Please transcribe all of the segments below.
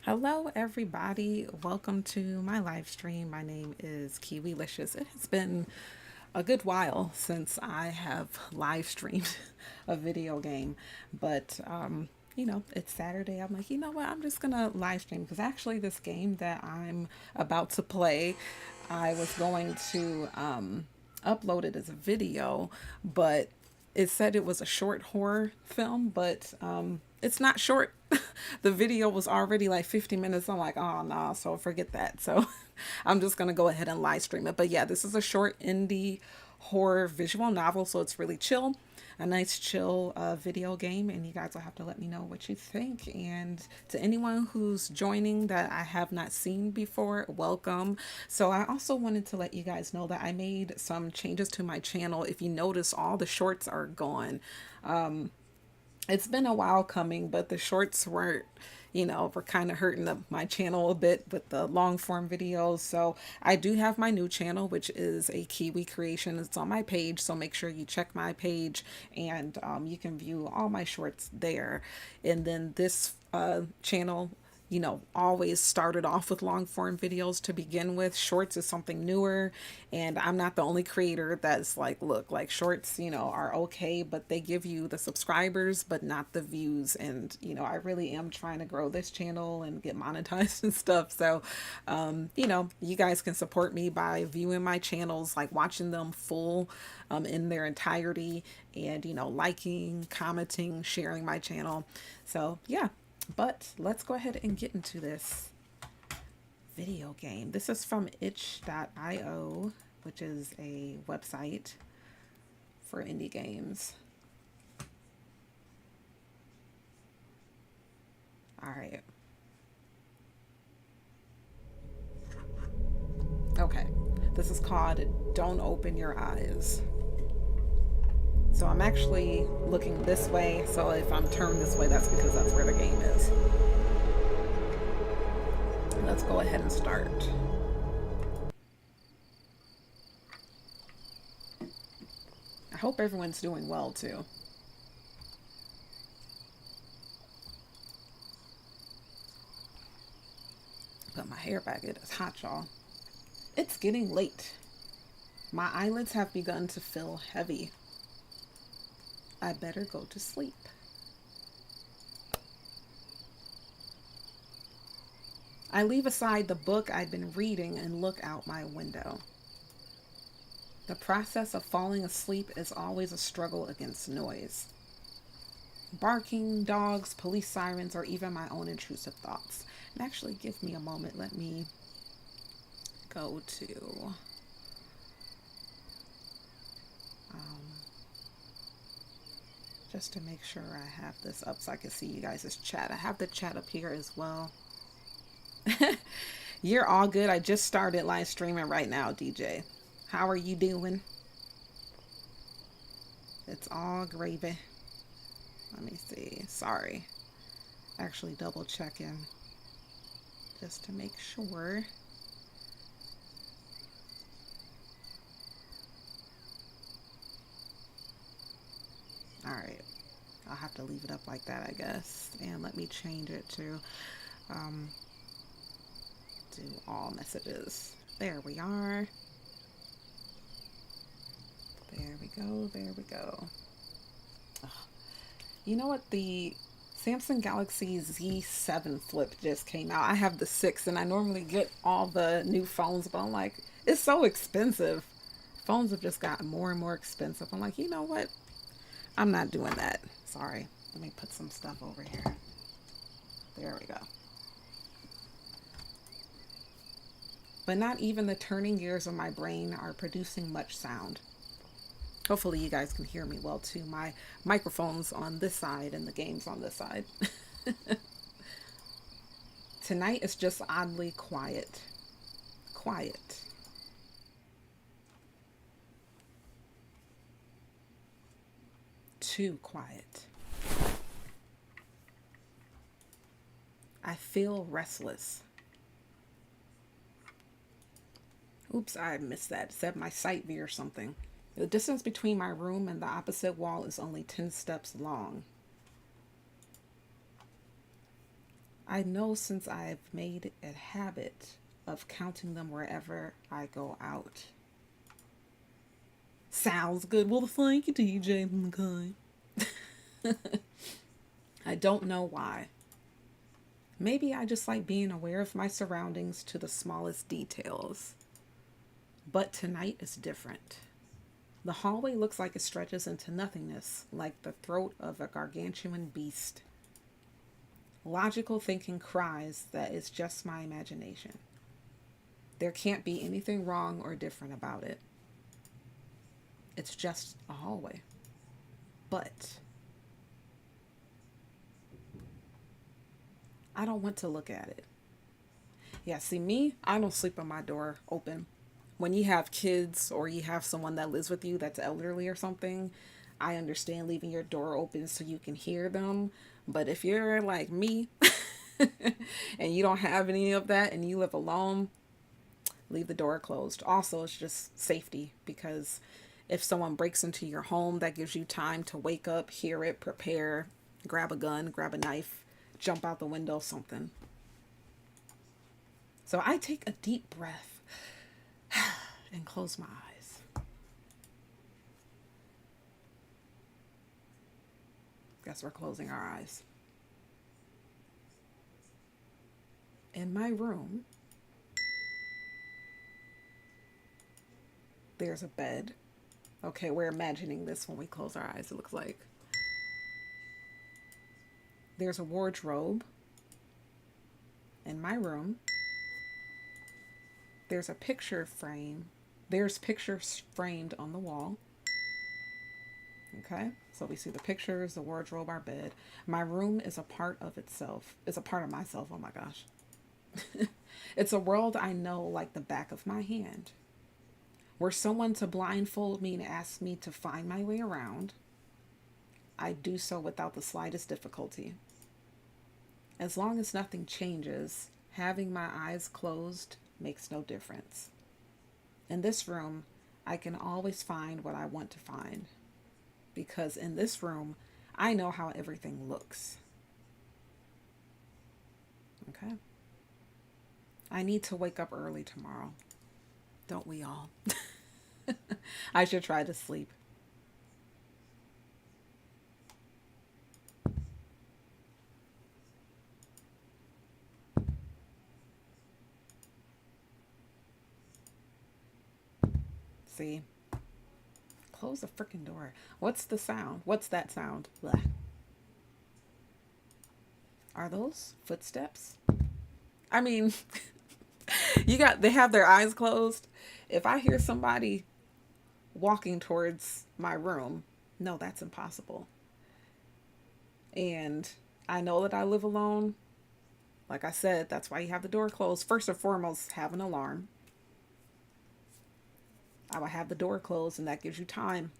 Hello, everybody. Welcome to my live stream. My name is Kiwilicious. It has been a good while since I have live streamed a video game, but it's Saturday. I'm like, you know what? I'm just gonna live stream because actually, this game that I'm about to play, I was going to upload it as a video, but it said it was a short horror film, but it's not short. The video was already like 50 minutes. I'm like, oh no, so forget that. So I'm just gonna go ahead and live stream it. But yeah, this is a short indie horror visual novel, so it's really chill, a nice chill video game, and you guys will have to let me know what you think. And to anyone who's joining that I have not seen before, welcome. So I also wanted to let you guys know that I made some changes to my channel. If you notice, all the shorts are gone. It's been a while coming, but the shorts weren't, were kind of hurting my channel a bit with the long form videos. So I do have my new channel, which is a Kiwi creation. It's on my page, so make sure you check my page, and you can view all my shorts there. And then this channel, always started off with long form videos to begin with. Shorts is something newer, and I'm not the only creator that's like, look, like shorts, are okay, but they give you the subscribers, but not the views. And, I really am trying to grow this channel and get monetized and stuff. So, you guys can support me by viewing my channels, like watching them full in their entirety, and, liking, commenting, sharing my channel. So, yeah. But let's go ahead and get into this video game. This is from itch.io, which is a website for indie games. All right. Okay. This is called Don't Open Your Eyes. So I'm actually looking this way. So if I'm turned this way, that's because that's where the game is. Let's go ahead and start. I hope everyone's doing well too. Put my hair back. It is hot, y'all. It's getting late. My eyelids have begun to feel heavy. I better go to sleep. I leave aside the book I'd been reading and look out my window. The process of falling asleep is always a struggle against noise. Barking, dogs, police sirens, or even my own intrusive thoughts. And actually, give me a moment. Let me go to just to make sure I have this up so I can see you guys' chat. I have the chat up here as well. You're all good. I just started live streaming right now, DJ. How are you doing? It's all gravy. Let me see. Sorry. Actually double checking just to make sure. All right. I'll have to leave it up like that, I guess. And let me change it to do all messages. There we are. There we go. There we go. Ugh. You know what? The Samsung Galaxy Z7 Flip just came out. I have the 6, and I normally get all the new phones, but I'm like, it's so expensive. Phones have just gotten more and more expensive. I'm like, you know what? I'm not doing that. Sorry. Let me put some stuff over here. There we go. But not even the turning gears of my brain are producing much sound. Hopefully you guys can hear me well too. My microphone's on this side and the game's on this side. Tonight is just oddly quiet. Quiet. Too quiet. I feel restless. Oops, I missed that. It said my sight view or something. The distance between my room and the opposite wall is only 10 steps long. I know since I've made a habit of counting them wherever I go out. Sounds good. Well, thank you, DJ McCoy. I don't know why. Maybe I just like being aware of my surroundings to the smallest details. But tonight is different. The hallway looks like it stretches into nothingness, like the throat of a gargantuan beast. Logical thinking cries that it's just my imagination. There can't be anything wrong or different about it. It's just a hallway. But I don't want to look at it. Yeah, see me, I don't sleep with my door open. When you have kids or you have someone that lives with you that's elderly or something, I understand leaving your door open so you can hear them. But if you're like me and you don't have any of that and you live alone, leave the door closed. Also, it's just safety because if someone breaks into your home, that gives you time to wake up, hear it, prepare, grab a gun, grab a knife, jump out the window, something. So I take a deep breath and close my eyes. Guess we're closing our eyes. In my room, there's a bed. Okay, we're imagining this when we close our eyes, it looks like. There's a wardrobe in my room. There's a picture frame. There's pictures framed on the wall. Okay, so we see the pictures, the wardrobe, our bed. My room is a part of itself. It's a part of myself. Oh my gosh. It's a world I know like the back of my hand. Were someone to blindfold me and ask me to find my way around, I do so without the slightest difficulty. As long as nothing changes, having my eyes closed makes no difference. In this room, I can always find what I want to find. Because in this room, I know how everything looks. Okay? I need to wake up early tomorrow. Don't we all? I should try to sleep. See? Close the freaking door. What's the sound? What's that sound? Blech. Are those footsteps? I mean, they have their eyes closed. If I hear somebody walking towards my room, no, that's impossible. And I know that I live alone. Like I said, that's why you have the door closed. First and foremost, have an alarm. I would have the door closed, and that gives you time.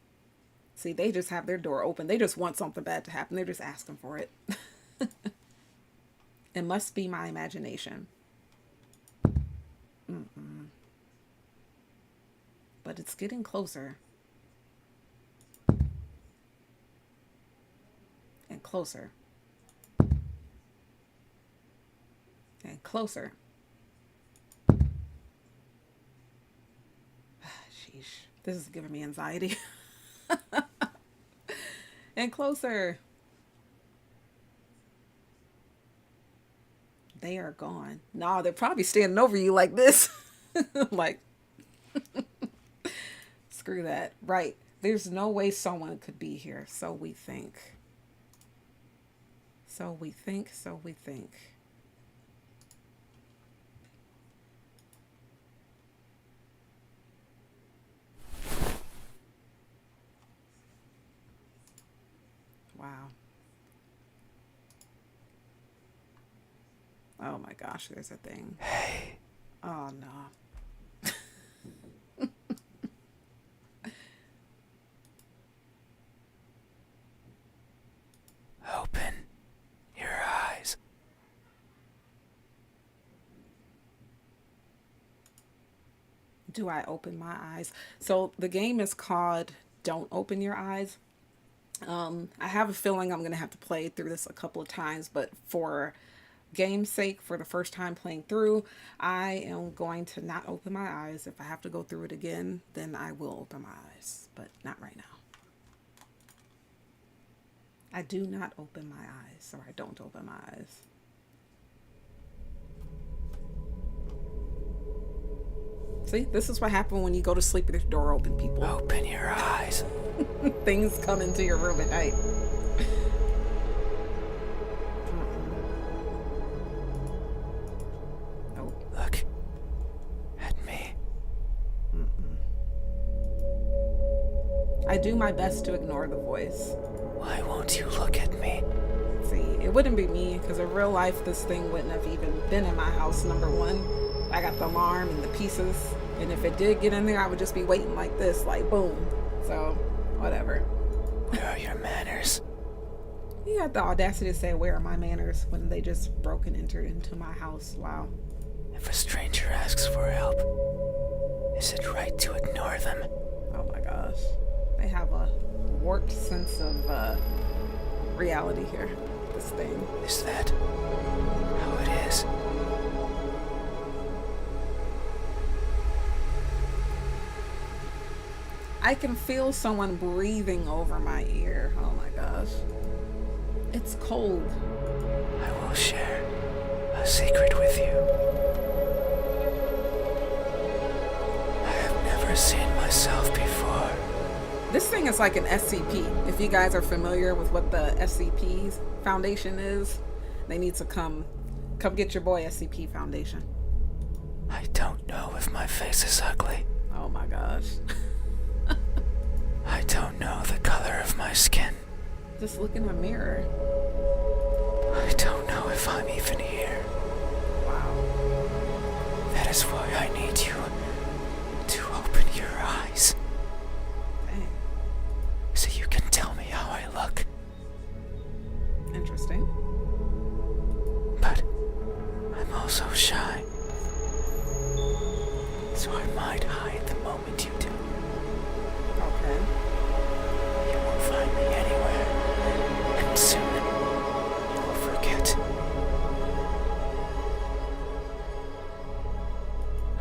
See, they just have their door open. They just want something bad to happen. They're just asking for it. It must be my imagination. Mm-mm. But it's getting closer. And closer. And closer. Sheesh. This is giving me anxiety. And closer. They are gone. No, they're probably standing over you like this. Like, screw that. Right. There's no way someone could be here. So we think. So we think. So we think. Wow. Oh my gosh, there's a thing. Hey, Oh no. open your eyes. Do I open my eyes? So the game is called Don't Open Your Eyes. I have a feeling I'm going to have to play through this a couple of times, but for game's sake, for the first time playing through, I am going to not open my eyes. If I have to go through it again, then I will open my eyes, but not right now. I do not open my eyes, or I don't open my eyes. See, this is what happens when you go to sleep with your door open, people. Open your eyes. Things come into your room at night. Look at me. I do my best to ignore the voice. Why won't you look at me? See, it wouldn't be me, because in real life, this thing wouldn't have even been in my house, number one. I got the alarm and the pieces, and if it did get in there, I would just be waiting like this, like boom. So, whatever. Where are your manners? You had the audacity to say, where are my manners, when they just broke and entered into my house. Wow. If a stranger asks for help, is it right to ignore them? Oh my gosh. They have a warped sense of reality here, this thing. Is that how it is? I can feel someone breathing over my ear. Oh my gosh. It's cold. I will share a secret with you. I have never seen myself before. This thing is like an SCP. If you guys are familiar with what the SCP Foundation is, they need to come get your boy, SCP Foundation. I don't know if my face is ugly. Oh my gosh. I don't know the color of my skin. Just look in the mirror. I don't know if I'm even here. Wow. That is why I need you to open your eyes. Dang. So you can tell me how I look. Interesting. But I'm also shy. So I might hide the moment you do. Okay. You won't find me anywhere. And soon you will forget.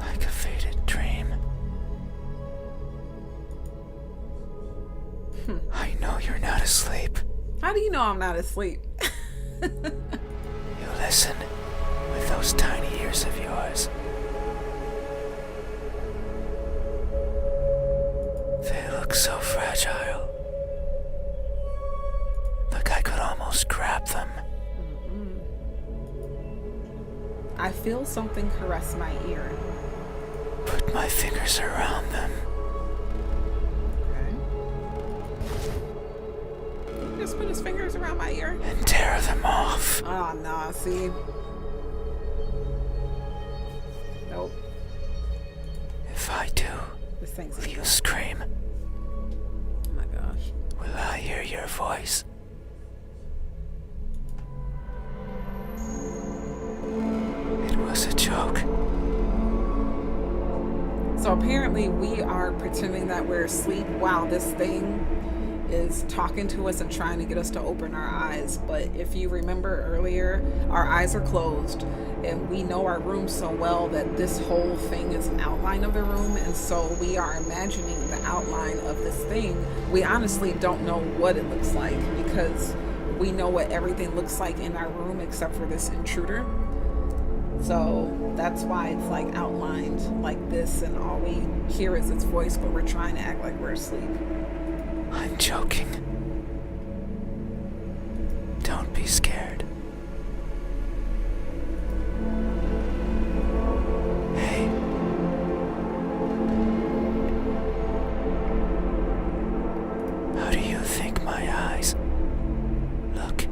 Like a faded dream. I know you're not asleep. How do you know I'm not asleep? You listen with those tiny ears of yours. They look so fragile. Like I could almost grab them. I feel something caress my ear. Put my fingers around them. Okay. Just put his fingers around my ear. And tear them off. Oh, nah, see? Nope. If I do, This thing's will you evil. scream? Oh my gosh. Will I hear your voice? It was a joke. So apparently we are pretending that we're asleep while this thing is talking to us and trying to get us to open our eyes. But if you remember earlier, our eyes are closed and we know our room so well that this whole thing is an outline of the room, and so we are imagining the outline of this thing. We honestly don't know what it looks like because we know what everything looks like in our room except for this intruder. So that's why it's like outlined like this, and all we hear is its voice, but we're trying to act like we're asleep. I'm joking. Don't be scared. Hey. How do you think my eyes look?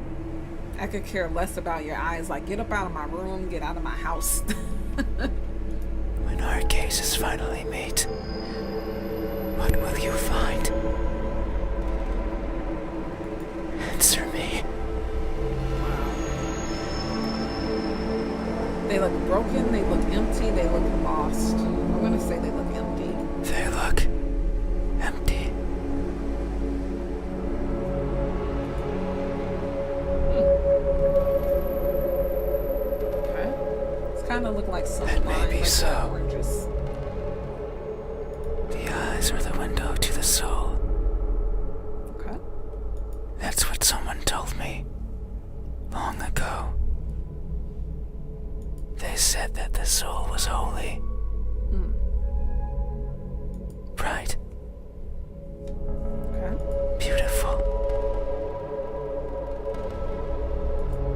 I could care less about your eyes. Like, get up out of my room, get out of my house. When our gazes finally meet, what will you find? Answer me. They look broken, they look empty, they look lost. I'm gonna say they look empty. They look empty. kind of look like some That may lime, be like so. oranges. The eyes are the window to the soul. Okay. That's what someone told me long ago. They said that the soul was holy. Bright. Okay. Beautiful.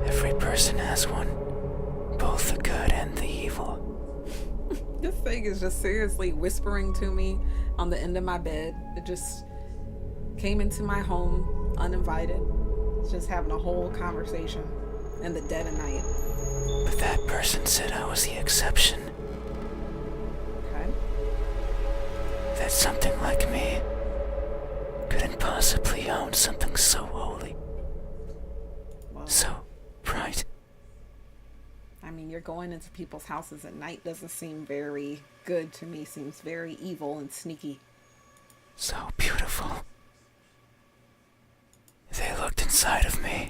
Every person has one, both the good and the evil. This thing is just seriously whispering to me on the end of my bed. It just came into my home uninvited. It's just having a whole conversation in the dead of night. But that person said I was the exception. Okay. That something like me couldn't possibly own something so holy, Well, so bright. I mean, you're going into people's houses at night doesn't seem very good to me. Seems very evil and sneaky. So beautiful. They looked inside of me,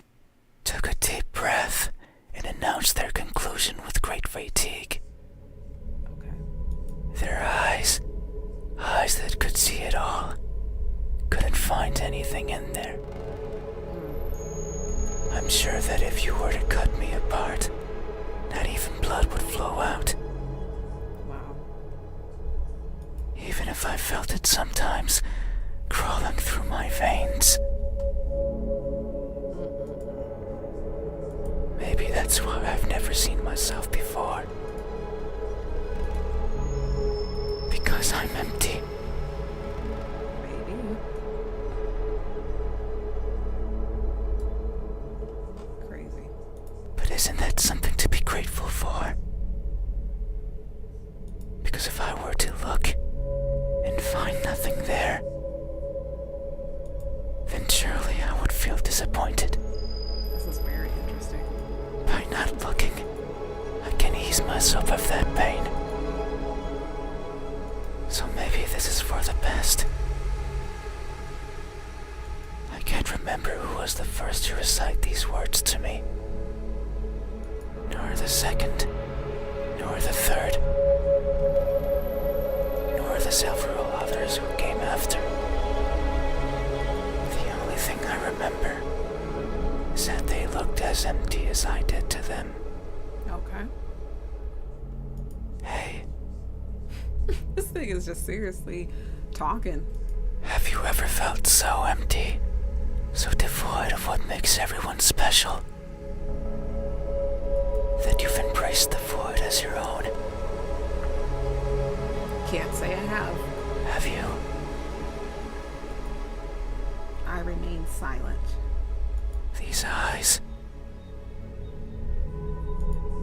took a deep breath, and announced their conclusion with great fatigue. Okay. Their eyes that could see it all, couldn't find anything in there. I'm sure that if you were to cut me apart, not even blood would flow out. Wow. Even if I felt it sometimes crawling through my veins. Maybe that's why I've never seen myself before. Because I'm empty. Maybe. Crazy. But isn't that something to be grateful for? Because if I were to look and find nothing there, then surely I would feel disappointed. This is very interesting. By not looking, I can ease myself of that pain. So maybe this is for the best. I can't remember who was the first to recite these words to me. Nor the second, nor the third, nor the several others who came after. The only thing I remember is that they looked as empty as I did to them. Okay. Hey, This thing is just seriously talking. have you ever felt so empty, so devoid of what makes everyone special, that you've embraced the void as your own? Can't say I have. Have you? I remain silent. These eyes.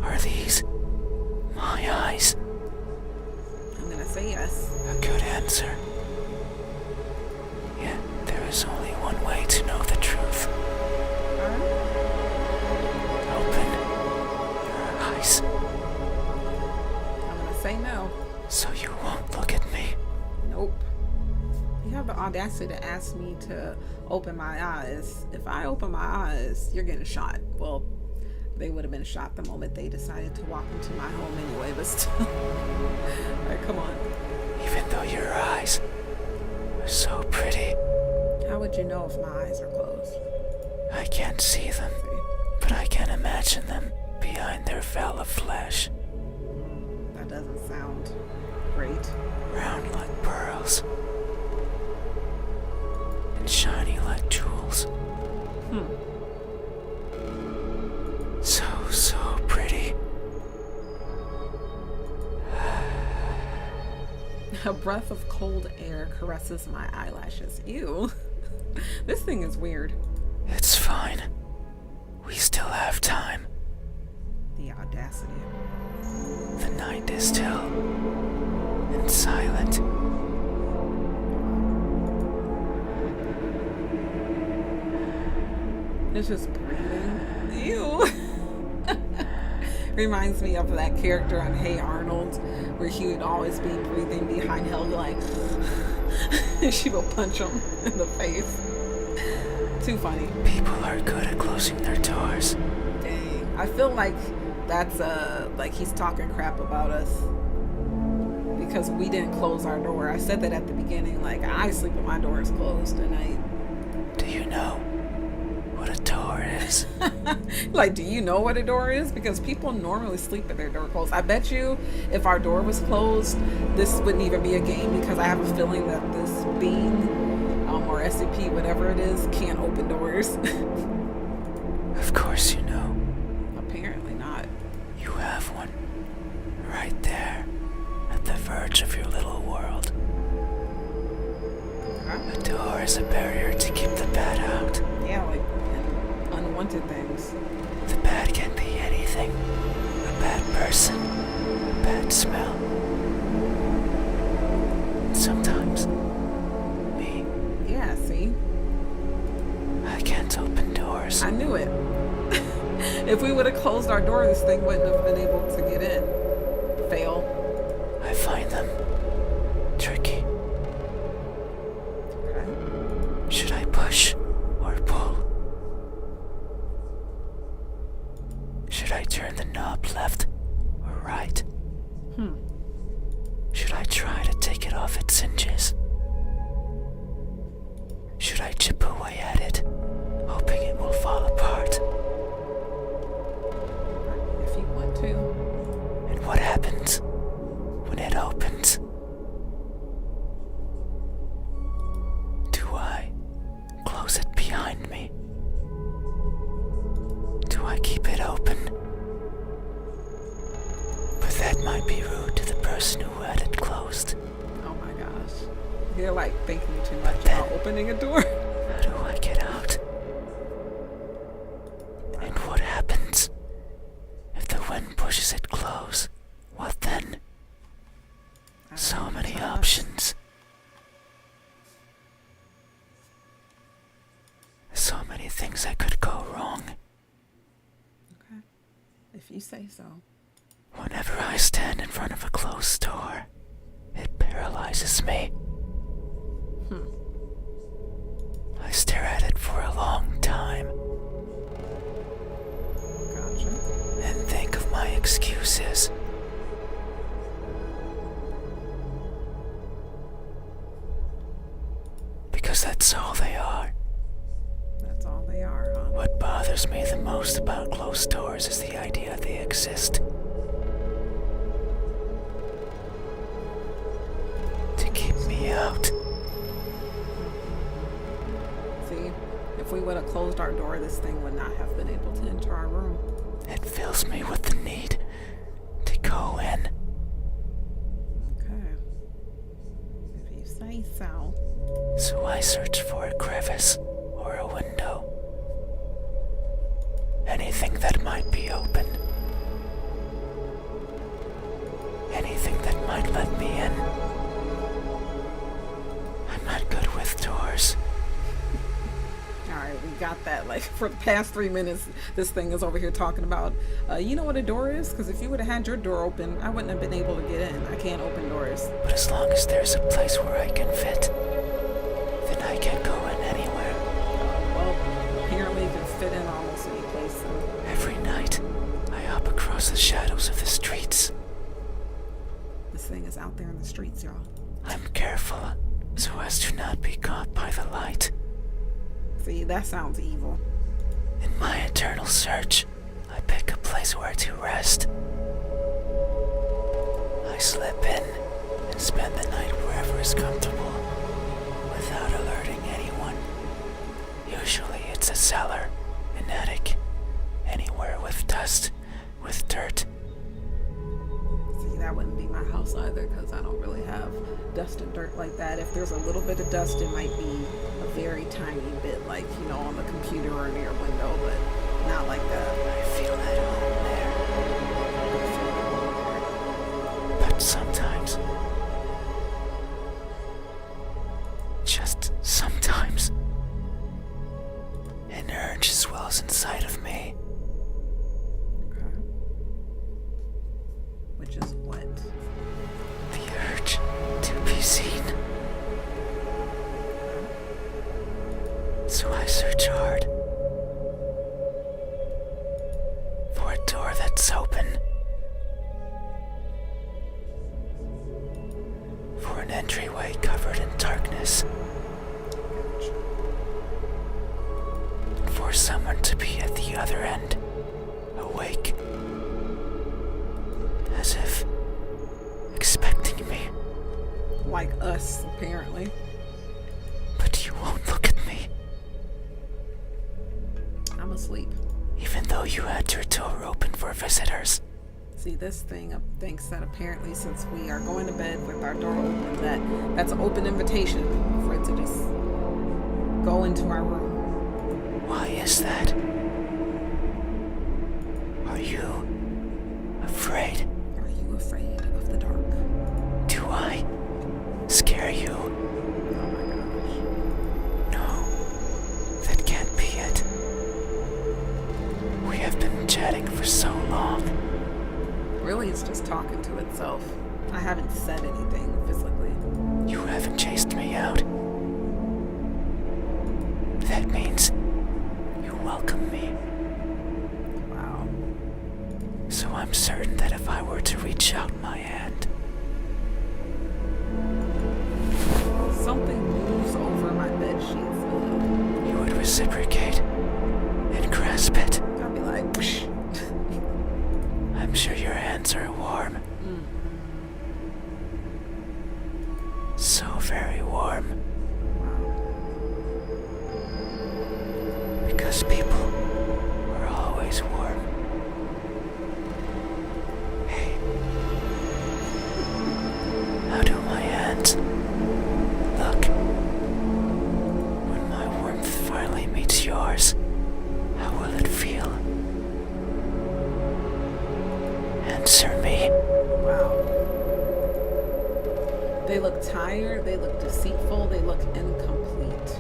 Are these my eyes? I'm gonna say yes. A good answer. Yet there is only one way to know the truth. Alright. Open your eyes I'm gonna say no. so you won't look at me. Nope. You have the audacity to ask me to open my eyes. If I open my eyes, you're getting shot. Well, they would have been shot the moment they decided to walk into my home anyway, but still. Alright, come on. Even though your eyes are so pretty, How would you know if my eyes are closed? I can't see them, but I can imagine them behind their veil of flesh, That doesn't sound great. round like pearls and shiny like jewels. So pretty. A breath of cold air caresses my eyelashes. Ew. This thing is weird. It's fine. We still have time. The audacity. The night is still and silent. It's just breathing. Ew. Reminds me of that character on Hey Arnold, where he would always be breathing behind Helga, like, she will punch him in the face. Too funny. People are good at closing their doors. Dang. I feel like That's like he's talking crap about us because we didn't close our door. I said that at the beginning, like I sleep with my doors closed tonight. Do you know what a door is? Like, do you know what a door is? Because people normally sleep with their door closed. I bet you if our door was closed, this wouldn't even be a game, because I have a feeling that this being or SCP, whatever it is, can't open doors. Of course you know. Apparently not. You have one. Right there. At the verge of your little world. Okay. A door is a barrier to keep the bad out. Yeah, like unwanted things. The bad can be anything. A bad person. A bad smell. Sometimes. Me. Yeah, see? I can't open doors. I knew it. If we would have closed our door, this thing wouldn't have been able to get in. Fail. I find them tricky. Okay. Should I push or pull? Should I turn the knob left or right? Should I try to take it off its hinges? Should I chip away at it, hoping it will fall apart? If you want to. And what happens when it opens? Do I close it behind me? Do I keep it open? But that might be rude to the person who had it closed. Oh my gosh. You're like thinking too much then- about opening a door. How do I get out? And what happens if the wind pushes it close? What then? So many options. So many things that could go wrong. Okay. If you say so. Whenever I stand in front of a closed door, it paralyzes me. I stare at it for a long time Gotcha. and think of my excuses. Because that's all they are. That's all they are, huh? What bothers me the most about closed doors is the idea they exist. To keep me out. See, if we would have closed our door, this thing would not have been able to enter our room. It fills me with the need to go in. Okay. If you say so. So I search for a crevice or a window. Anything that might be open. Anything that might let me in. I'm not good with doors. Alright, we got that. Like, for the past 3 minutes, this thing is over here talking about, you know what a door is? Because if you would have had your door open, I wouldn't have been able to get in. I can't open doors. But as long as there's a place where I can fit, then I can go in anywhere. Well, apparently you can fit in almost any place. So. Every night, I hop across the shadows of the streets. This thing is out there in the streets, y'all. I'm careful so as to not be caught by the light. See, that sounds evil. In my eternal search, I pick a place where to rest. I slip in and spend the night wherever is comfortable, without alerting anyone. Usually it's a cellar, an attic, anywhere with dust, with dirt. See, that wouldn't be my house either, because I don't really have dust and dirt like that. If there's a little bit of dust, it might be a very tiny bit, like, you know, on the computer or near a window, but not like that. I feel at home there. But sometimes, just sometimes, an urge swells inside of me. Okay. Which is what? The urge to be seen. So I search hard for a door that's open. for someone to be at the other end, awake, as if expecting me. Like us, apparently. But you won't look at me, I'm asleep. even though you had your door open for visitors. See, this thing thinks that apparently since we are going to bed with our door open, that's an open invitation for it to just go into our room. Why is that? Are you afraid? Are you afraid of the dark? Do I scare you? Oh my gosh. No, that can't be it. We have been chatting for so long. Really, it's just talking to itself. I haven't said anything physically. You haven't chased me out. That means you welcome me. Wow. So I'm certain that if I were to reach out my hand, Something moves over my bed sheets. you would reciprocate and grasp it. I'd be like, psh. I'm sure your hands are warm. So very warm. Because people are always warm. Hey. How do my hands look? When my warmth finally meets yours, how will it feel? Answer me. Wow. They look tired, they look deceitful, they look incomplete.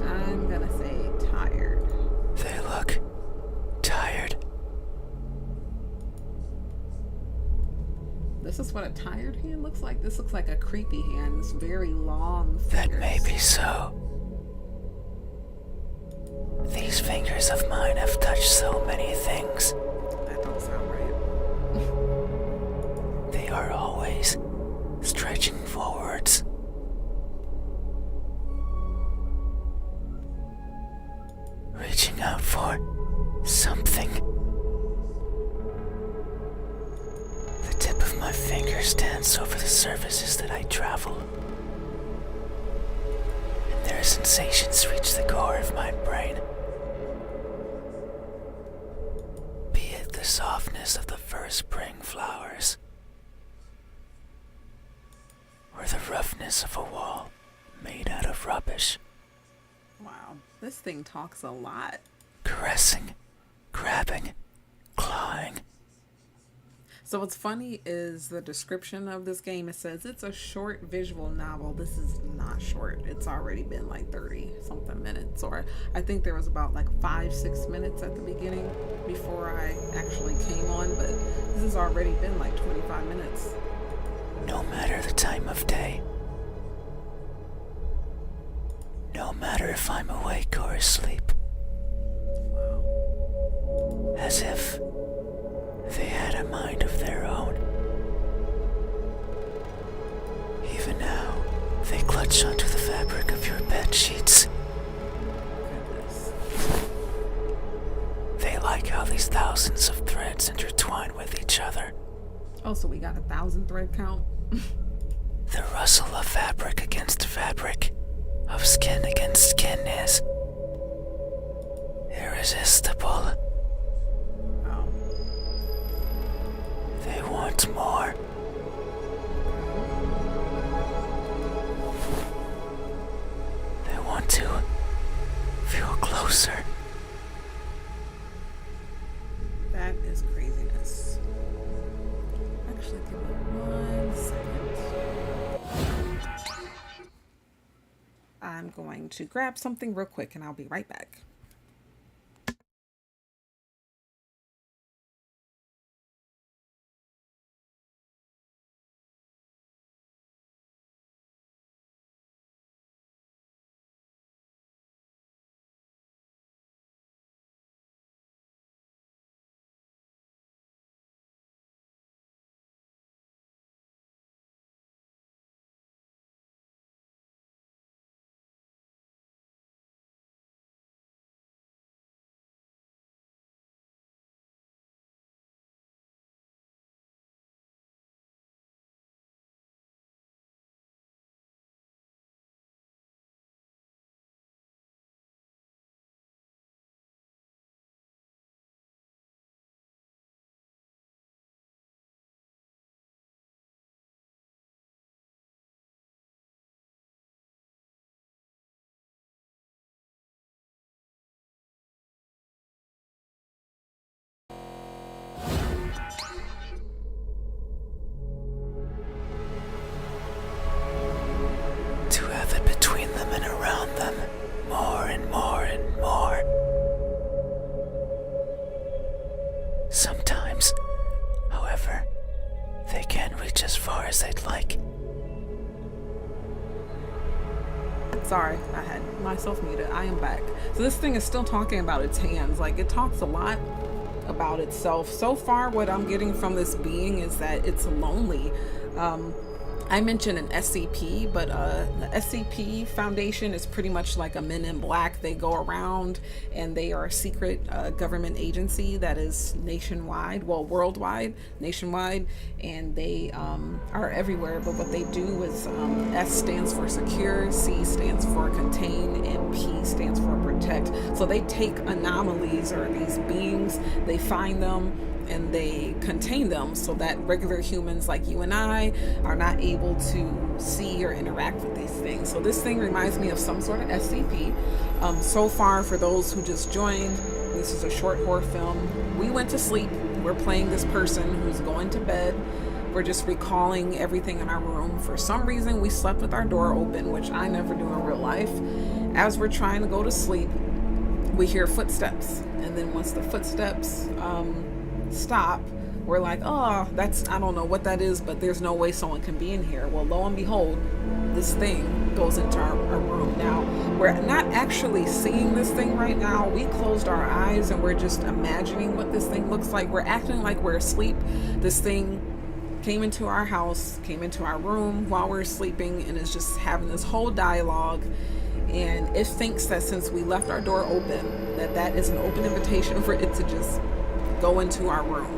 I'm gonna say tired. They look tired. This is what a tired hand looks like. This looks like a creepy hand. This very long fingers. That may be so. These fingers of mine have touched so many things. That don't sound right. They are always stretching forwards. Reaching out for something. The tip of my fingers dance over the surfaces that I travel. And their sensations reach the core of my brain. Be it the softness of the first spring flowers, or the roughness of a wall made out of rubbish. Wow. This thing talks a lot. Caressing, grabbing, clawing. So what's funny is the description of this game. It says it's a short visual novel. This is not short. It's already been like 30 something minutes, or I think there was about like 5-6 minutes at the beginning before I actually came on, but this has already been like 25 minutes. No matter the time of day. No matter if I'm awake or asleep. Wow. As if they had a mind of their own. Even now, they clutch onto the fabric of your bed sheets. Goodness. They like how these thousands of threads intertwine with each other. Oh, so we got 1,000 thread count? The rustle of fabric against fabric, of skin against skin is irresistible. Wow. They want more. They want to feel closer. That is craziness. Actually, give me 1 second. I'm going to grab something real quick and I'll be right back. myself muted. I am back. So this thing is still talking about its hands. Like, it talks a lot about itself. So far, what I'm getting from this being is that it's lonely. I mentioned an SCP, but the SCP Foundation is pretty much like a Men in Black. They go around and they are a secret government agency that is nationwide, well, worldwide, nationwide, and they are everywhere. But what they do is S stands for secure, C stands for contain, and P stands for protect. So they take anomalies or these beings, they find them, and they contain them so that regular humans like you and I are not able to see or interact with these things. So this thing reminds me of some sort of SCP. So far, for those who just joined, this is a short horror film. We went to sleep. We're playing this person who's going to bed. We're just recalling everything in our room. For some reason, we slept with our door open, which I never do in real life. As we're trying to go to sleep, we hear footsteps. And then once the footsteps stop, we're like, oh, that's, I don't know what that is, but there's no way someone can be in here. Well, lo and behold, this thing goes into our room. Now, we're not actually seeing this thing right now. We closed our eyes and we're just imagining what this thing looks like. We're acting like we're asleep. This thing came into our house, came into our room while we're sleeping, and is just having this whole dialogue. And it thinks that since we left our door open, that is an open invitation for it to just go into our room.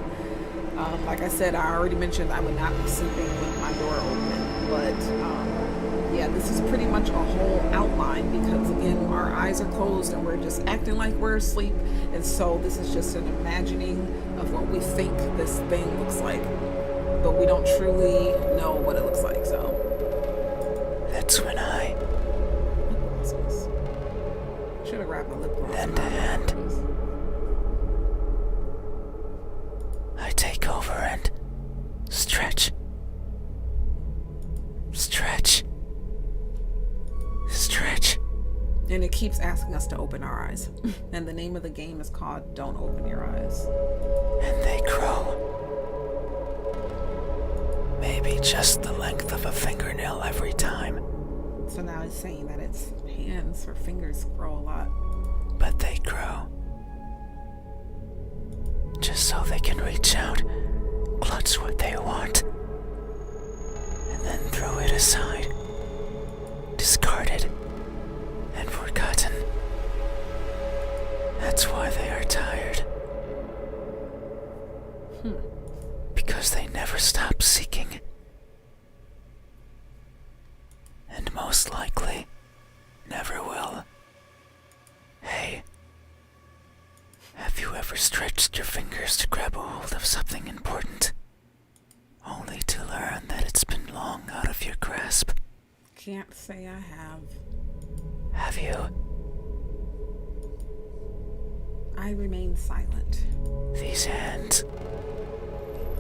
Like I said, I already mentioned I would not be sleeping with my door open, but yeah, this is pretty much a whole outline because again, our eyes are closed and we're just acting like we're asleep, and so this is just an imagining of what we think this thing looks like, but we don't truly know what it looks like. So that's when I should have grabbed my lip gloss. Hand to hand, I take over and stretch. And it keeps asking us to open our eyes. And the name of the game is called Don't Open Your Eyes. And they grow. Maybe just the length of a fingernail every time. So now it's saying that its hands or fingers grow a lot. But they grow. Just so they can reach out, clutch what they want, and then throw it aside, discarded, and forgotten. That's why they are tired. Because they never stop seeking. And most likely, never will. Hey. Have you ever stretched your fingers to grab a hold of something important, only to learn that it's been long out of your grasp? Can't say I have. Have you? I remain silent. These hands.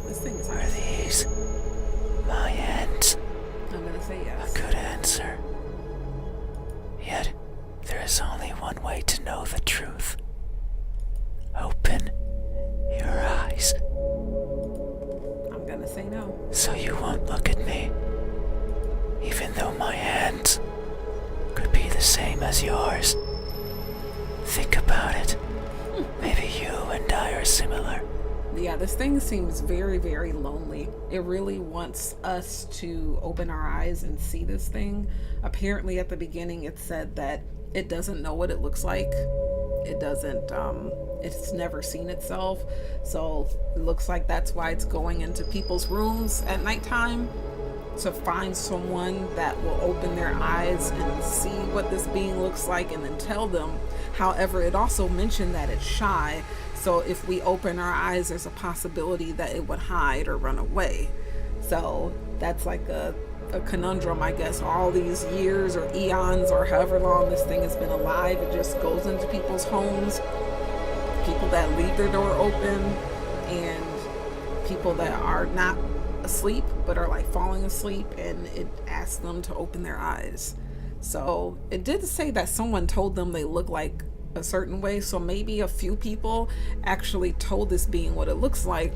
This thing is Are these my hands? I'm gonna say yes. A good answer. Yet, there is only one way to know the truth. Open your eyes. I'm gonna say no. So you won't look at me, even though my hands could be the same as yours. Think about it. Maybe you and I are similar. Yeah, this thing seems very, very lonely. It really wants us to open our eyes and see this thing. Apparently at the beginning it said that it doesn't know what it looks like. It doesn't, it's never seen itself. So it looks like that's why it's going into people's rooms at nighttime to find someone that will open their eyes and see what this being looks like and then tell them. However, it also mentioned that it's shy. So if we open our eyes, there's a possibility that it would hide or run away. So that's like a conundrum, I guess. All these years or eons or however long this thing has been alive, it just goes into people's homes, people that leave their door open, and people that are not asleep but are like falling asleep, and it asks them to open their eyes. So it did say that someone told them they look like a certain way, so maybe a few people actually told this being what it looks like.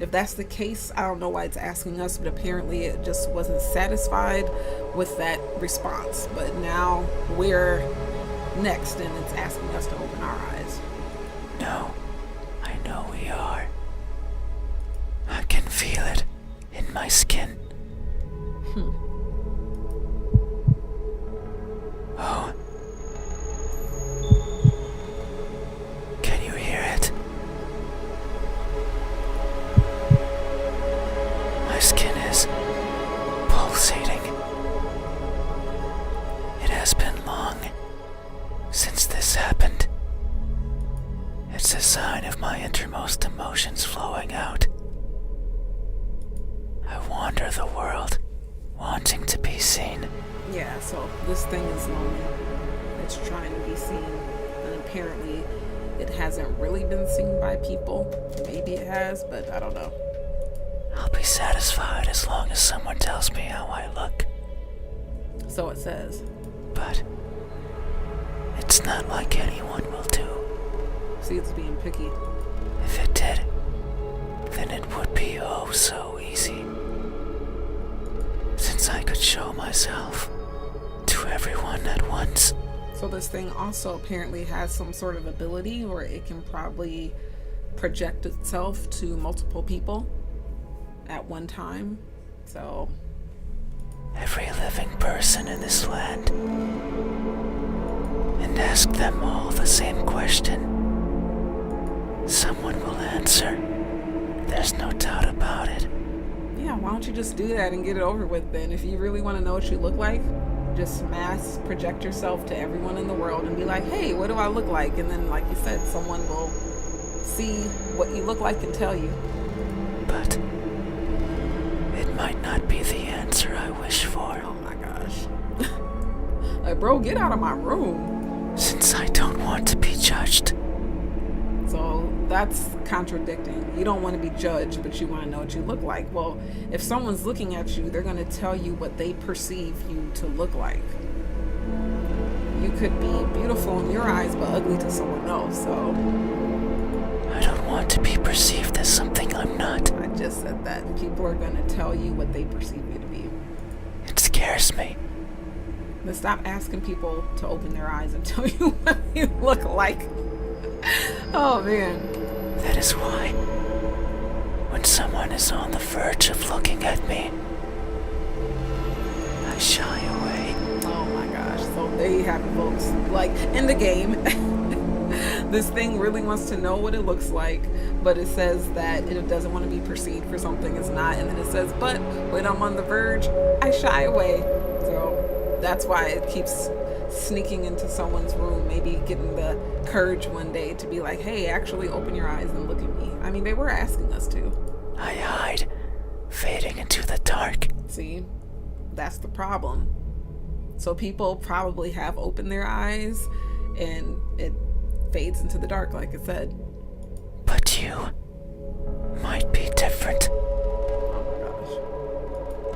If that's the case, I don't know why it's asking us, but apparently it just wasn't satisfied with that response. But now we're next, and it's asking us to open our eyes. No, I know we are. I can feel it in my skin. Oh. Can you hear it? My skin is pulsating. It has been long since this happened. It's a sign of my innermost emotions flowing out. I wander the world, wanting to be seen. Yeah, so this thing is lonely. It's trying to be seen, and apparently it hasn't really been seen by people. Maybe it has, but I don't know. I'll be satisfied as long as someone tells me how I look. So it says. But it's not like anyone will do. See, it's being picky. If it did, then it would be oh so easy. Since I could show myself to everyone at once. So this thing also apparently has some sort of ability where it can probably project itself to multiple people at one time. So every living person in this land, and ask them all the same question. Someone will answer. There's no doubt about it. yeah, why don't you just do that and get it over with then? If you really want to know what you look like, just mass project yourself to everyone in the world and be like, hey, what do I look like? And then, like you said, someone will see what you look like and tell you. But it might not be the answer I wish for. Oh my gosh. Like, bro, get out of my room. Since I don't want to be judged. So that's contradicting. You don't want to be judged, but you want to know what you look like. Well, if someone's looking at you, they're going to tell you what they perceive you to look like. You could be beautiful in your eyes, but ugly to someone else. So I don't want to be perceived as something I'm not. I just said that. People are going to tell you what they perceive you to be. It scares me. But stop asking people to open their eyes and tell you what you look like. Oh man. That is why, when someone is on the verge of looking at me, I shy away. Oh my gosh. So there you have it, folks. Like in the game, this thing really wants to know what it looks like, but it says that it doesn't want to be perceived for something it's not. And then it says, but when I'm on the verge, I shy away. So that's why it keeps sneaking into someone's room, maybe getting the courage one day to be like, hey, actually open your eyes and look at me. I mean, they were asking us to. I hide, fading into the dark. See, that's the problem. So people probably have opened their eyes and it fades into the dark, like I said. But you might be different. Oh my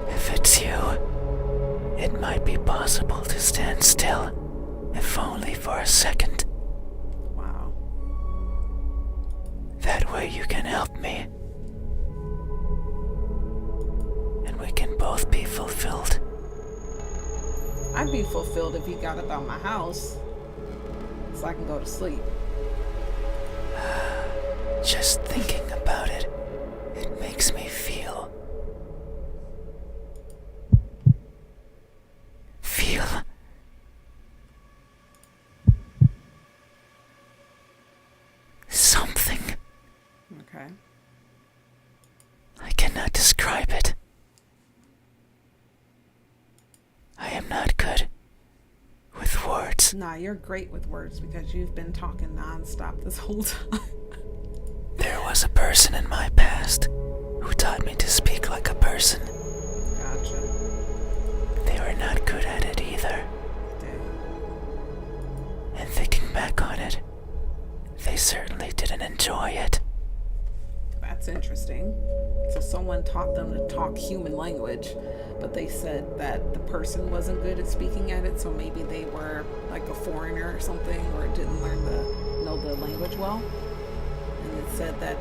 gosh. If it's you, it might be possible to stand still, if only for a second. Wow. That way you can help me. And we can both be fulfilled. I'd be fulfilled if you got about my house so I can go to sleep. Just thinking about it, it makes me feel something. Okay. I cannot describe it. I am not good with words. Nah, you're great with words because you've been talking nonstop this whole time. There was a person in my past who taught me to speak like a person. Gotcha. They were not good at it either. And thinking back on it, they certainly didn't enjoy it. That's interesting. So someone taught them to talk human language, but they said that the person wasn't good at speaking at it, so maybe they were like a foreigner or something, or didn't know the language well. And it said that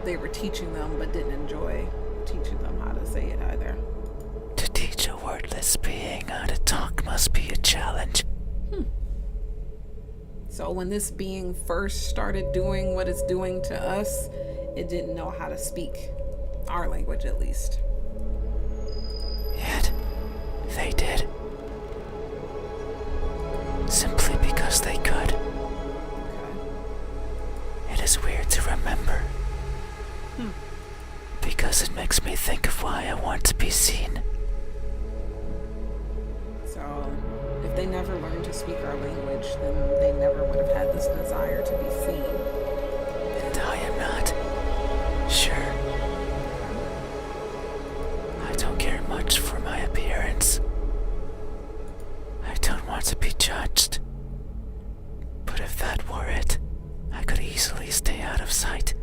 they were teaching them, but didn't enjoy teaching them how to say it either. To teach a wordless being how to talk must be a challenge. So when this being first started doing what it's doing to us, it didn't know how to speak our language, at least. Yet, they did. Simply because they could. Okay. It is weird to remember. Because it makes me think of why I want to be seen. So if they never learned to speak our language, then they never would have had this desire to be seen. And I am not sure. I don't care much for my appearance. I don't want to be judged. But if that were it, I could easily stay out of sight.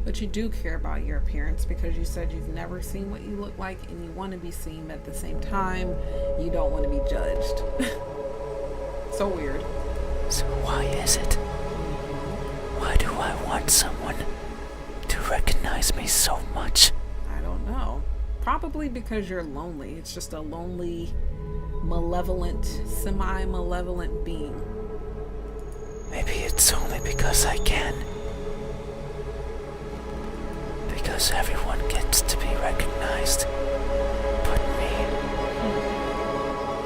But you do care about your appearance because you said you've never seen what you look like and you want to be seen, at the same time you don't want to be judged. So weird. So why is it? Why do I want someone to recognize me so much? I don't know. Probably because you're lonely. It's just a lonely, malevolent, semi-malevolent being. Maybe it's only because I can. Because everyone gets to be recognized but me.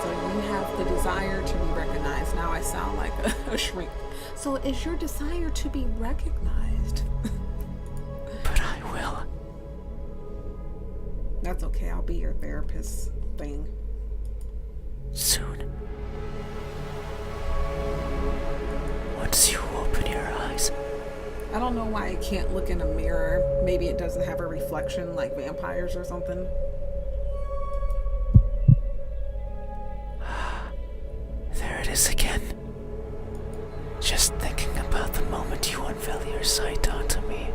So you have the desire to be recognized. Now I sound like a shrink. So is your desire to be recognized? But I will. That's okay. I'll be your therapist thing. Soon. Once you open your eyes. I don't know why I can't look in a mirror. Maybe it doesn't have a reflection like vampires or something. There it is again. Just thinking about the moment you unveil your sight onto me.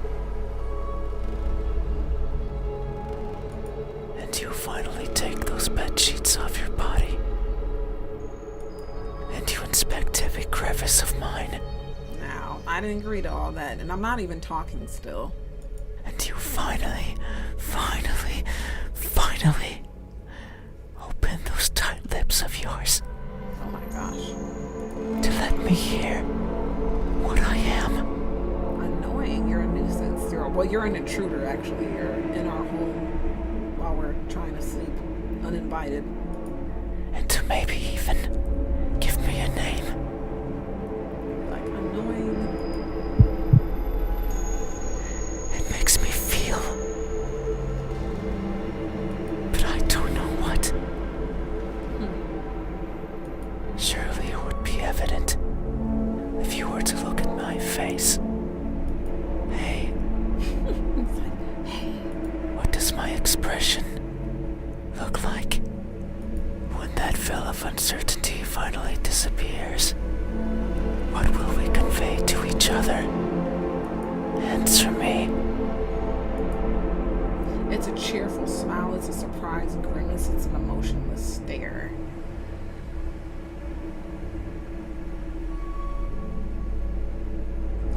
And you finally take those bed sheets off your body. And you inspect every crevice of mine. Now, I didn't agree to all that, and I'm not even talking still. And you finally open those tight lips of yours Oh my gosh. to let me hear what I am. Annoying. You're a nuisance. You're an intruder, actually. You're in our home while we're trying to sleep, uninvited. And to maybe even give me a name. Like, annoying. It makes me feel. But I don't know what. Surely it would be evident if you were to look at my face. Hey, It's like, hey. what does my expression look like when that veil of uncertainty finally disappears? What will we convey to each other? Answer me. It's a cheerful smile. It's a surprised grimace. It's an emotionless stare.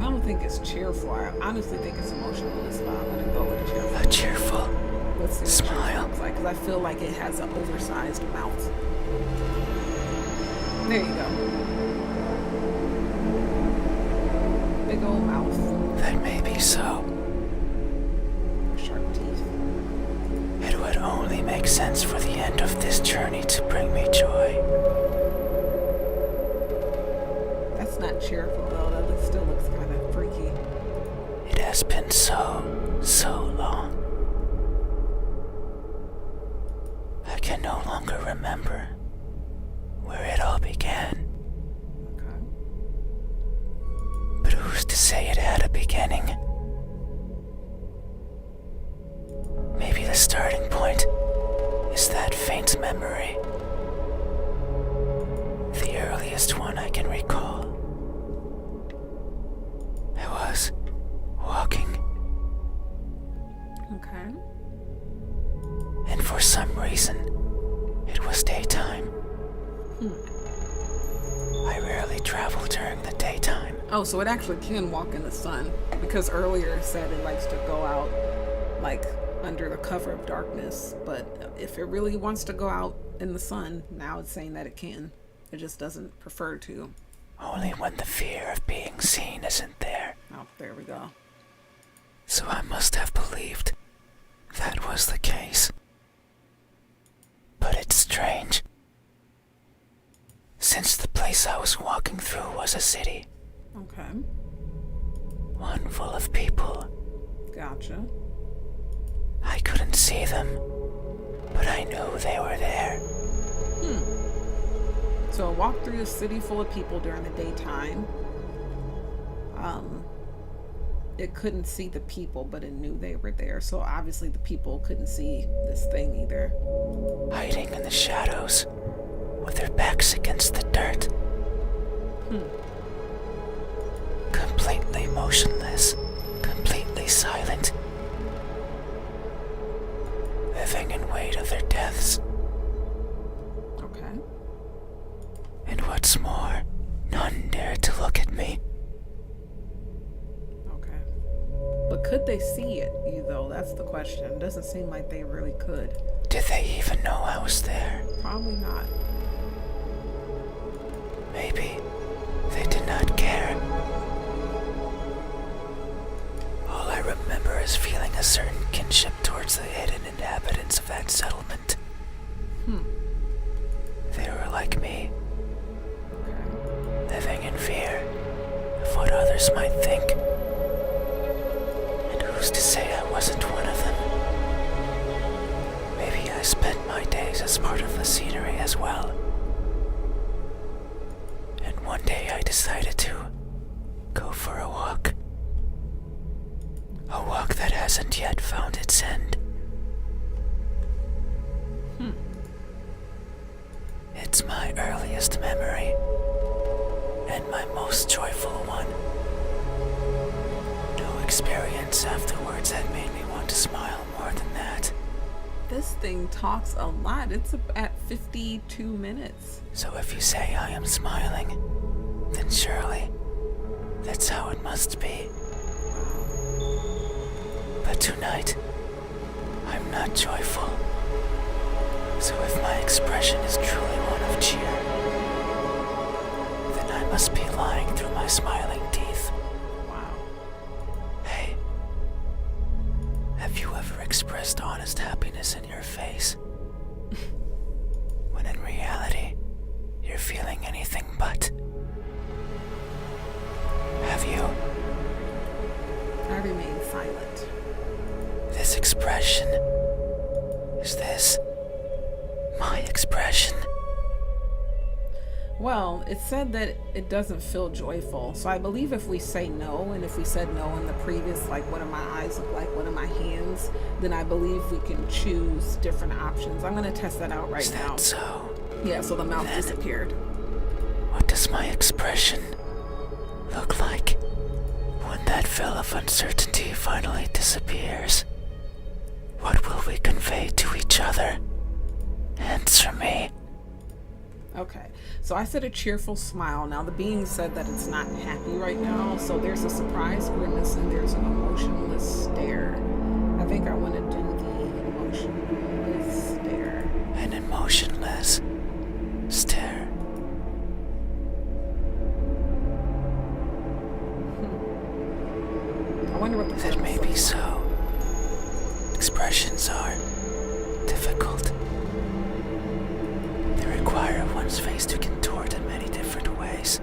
I don't think it's cheerful. I honestly think it's emotionless, but I'm gonna go with cheerful. A cheerful Let's see what smile. cheerful looks like, because I feel like it has an oversized mouth. There you go. Big old mouth. That may be so. Sharp teeth. It would only make sense for the end of this journey to bring me joy. That's not cheerful though. That still looks kind of freaky. It has been so long. I can no longer remember where it all began. Okay. But who's to say it had a beginning? Maybe the starting point is that faint memory. The earliest one I can recall. I was walking, Okay. and for some reason, it was daytime. I rarely travel during the daytime. Oh, so it actually can walk in the sun, because earlier it said it likes to go out like under the cover of darkness. But if it really wants to go out in the sun, now it's saying that it can. It just doesn't prefer to. only when the fear of being seen isn't there. Oh, there we go. So I must have believed that was the case. But it's strange. Since the place I was walking through was a city, Okay. one full of people, Gotcha. I couldn't see them, but I knew they were there. So I walked through a city full of people during the daytime. It couldn't see the people, but it knew they were there. So obviously the people couldn't see this thing either. Hiding in the shadows, with their backs against the dirt. Completely motionless, completely silent. Living in wait of their deaths. Okay. And what's more, none dared to look at me. Okay. But could they see it, though? That's the question. It doesn't seem like they really could. Did they even know I was there? Probably not. Maybe they did not care. All I remember is feeling a certain kinship towards the hidden inhabitants of that settlement. They were like me, Okay. living in fear of what others might think. And who's to say I wasn't one of them? Maybe I spent my days as part of the scenery as well. And one day I decided to go for a walk. A walk that hasn't yet found its end. It's my earliest memory, and my most joyful one. No experience afterwards had made me want to smile more than that. This thing talks a lot. It's at 52 minutes. So if you say I am smiling, then surely that's how it must be. But tonight, I'm not joyful. So if my expression is truly one of cheer, then I must be lying through my smiling teeth. Wow. Hey, have you ever expressed honest happiness in your face? When in reality, you're feeling anything but. Have you? I remain silent. This expression, is this my expression? Well, it said that it doesn't feel joyful. So I believe if we say no, and if we said no in the previous, like what do my eyes look like, what are my hands, then I believe we can choose different options. I'm going to test that out right Is now. that so? Yeah, so the mouth Then- disappeared. What does my expression look like when that veil of uncertainty finally disappears? What will we convey to each other? Answer me. Okay, so I said a cheerful smile. Now the being said that it's not happy right now, so there's a surprised grimace and there's an emotionless stare. I think I want to do the emotionless stare. An emotionless stare. I wonder what the That may be so. Expressions are difficult. They require one's face to contort in many different ways.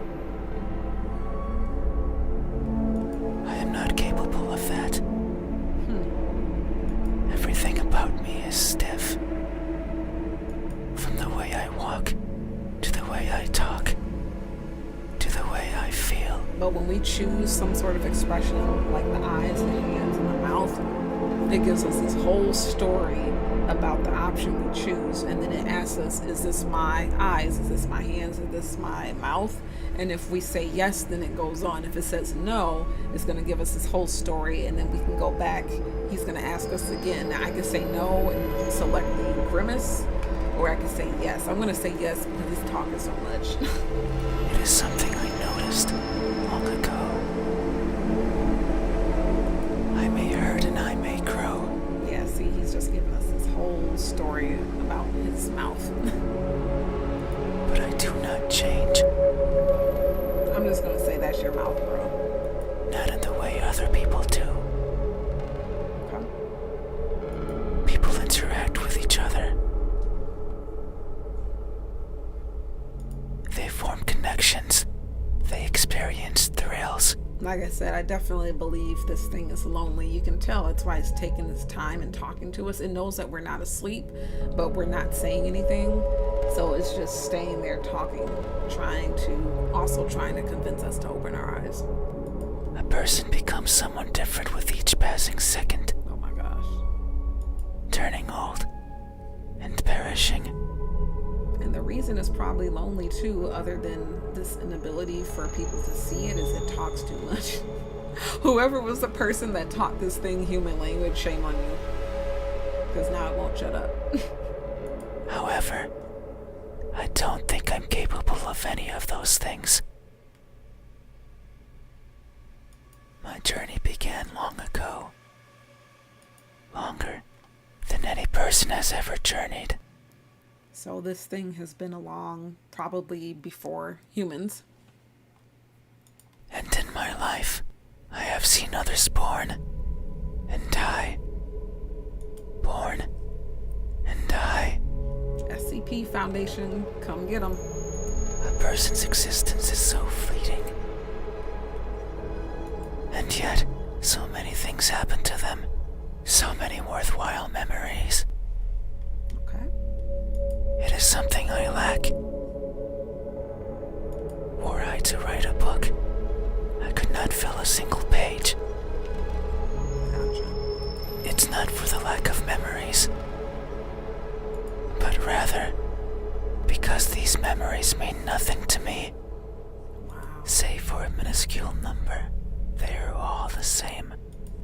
I am not capable of that. Everything about me is stiff. From the way I walk, to the way I talk, to the way I feel. But when we choose some sort of expression, like the eyes, the hands, and the mouth, it gives us this whole story about the option we choose. And then it asks us, is this my eyes? Is this my hands? Is this my mouth? And if we say yes, then it goes on. If it says no, it's going to give us this whole story. And then we can go back. He's going to ask us again. Now I can say no and select the grimace, or I can say yes. I'm going to say yes because he's talking so much. It is something I noticed long ago. I may hurt and I may grow. Yeah, see, he's just giving us this whole story about his mouth. But I do not change. your mouth, bro. Not in the way other people do. Okay. People interact with each other. They form connections. They experience thrills. Like I said, I definitely believe this thing is lonely. You can tell it's why it's taking its time and talking to us. It knows that we're not asleep, but we're not saying anything. So it's just staying there talking, trying to convince us to open our eyes. A person becomes someone different with each passing second, Oh my gosh. turning old and perishing. And the reason it's probably lonely too, other than this inability for people to see it, is it talks too much. Whoever was the person that taught this thing human language, shame on you. Because now it won't shut up. However, I don't think I'm capable of any of those things. My journey began long ago. Longer than any person has ever journeyed. So this thing has been along probably before humans. And in my life, I have seen others born and die. Born and die. SCP Foundation, come get them. A person's existence is so fleeting. And yet, so many things happen to them. So many worthwhile memories. Okay. It is something I lack. Were I to write a book, I could not fill a single page. Gotcha. It's not for the lack of memories, but rather because these memories mean nothing to me. Wow. Save for a minuscule number, they are all the same,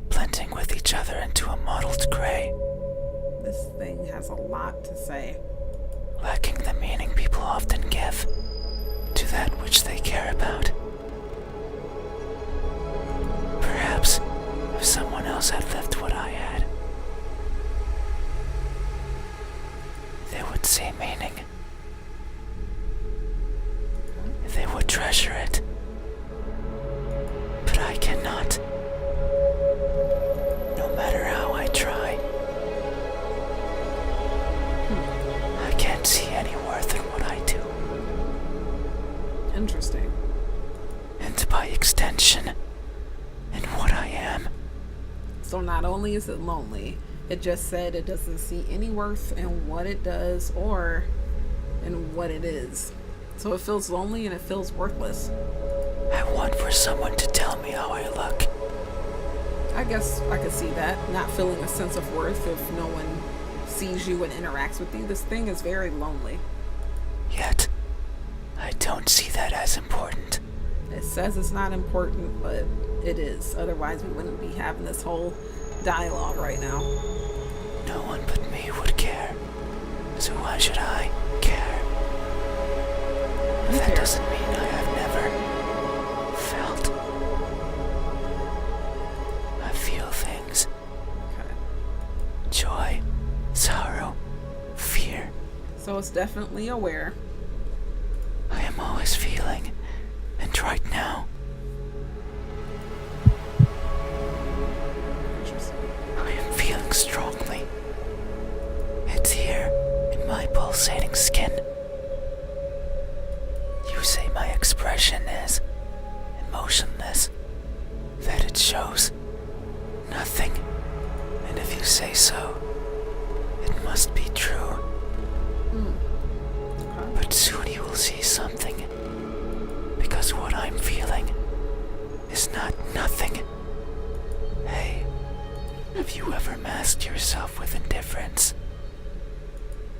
blending with each other into a mottled gray, This thing has a lot to say. lacking the meaning people often give to that which they care about. Perhaps if someone else had lived what I had, they would see meaning. They would treasure it. But I cannot. No matter how I try. I can't see any worth in what I do. Interesting. And by extension, in what I am. So not only is it lonely, it just said it doesn't see any worth in what it does or in what it is. So it feels lonely and it feels worthless. I want for someone to tell me how I look. I guess I could see that, not feeling a sense of worth if no one sees you and interacts with you. This thing is very lonely. Yet, I don't see that as important. It says it's not important, but it is. Otherwise, we wouldn't be having this whole dialogue right now. No one but me would care. So why should I care? You That care. doesn't mean I have never felt. I feel things. Okay. Joy, sorrow, fear. So it's definitely aware. I am always feeling. And right now, Interesting. I am feeling strongly. It's here in my pulsating skin. You say my expression is emotionless, that it shows nothing. And if you say so, it must be true. Okay. But soon you will see something. Because what I'm feeling is not nothing. Hey, have you ever masked yourself with indifference?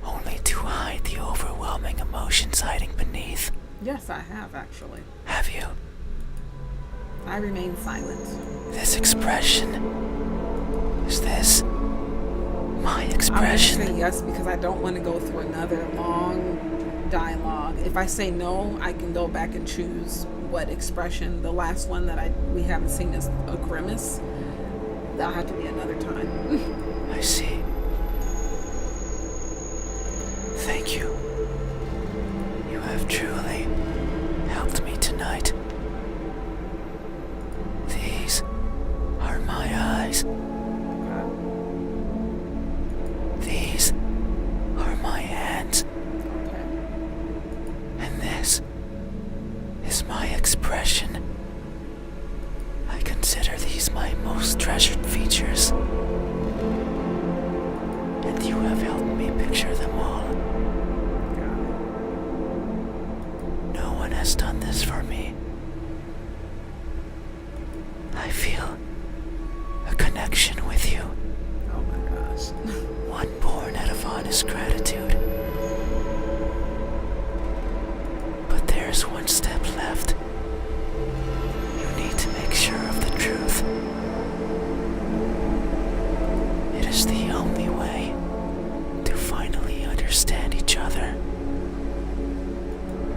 Only to hide the overwhelming emotions hiding beneath? Yes, I have actually. Have you? I remain silent. This expression? Is this my I'm gonna expression? say yes because I don't want to go through another long dialogue. If I say no, I can go back and choose what expression. The last one that we haven't seen is a grimace. That'll have to be another time. I see. Thank you. You have truly helped me tonight. embodies my most treasured features. And you have helped me picture them all. No one has done this for me. I feel a connection with you. Oh my gosh. One born out of honest gratitude. But there's one step left. You need to make sure of the truth. It is the only way to finally understand each other.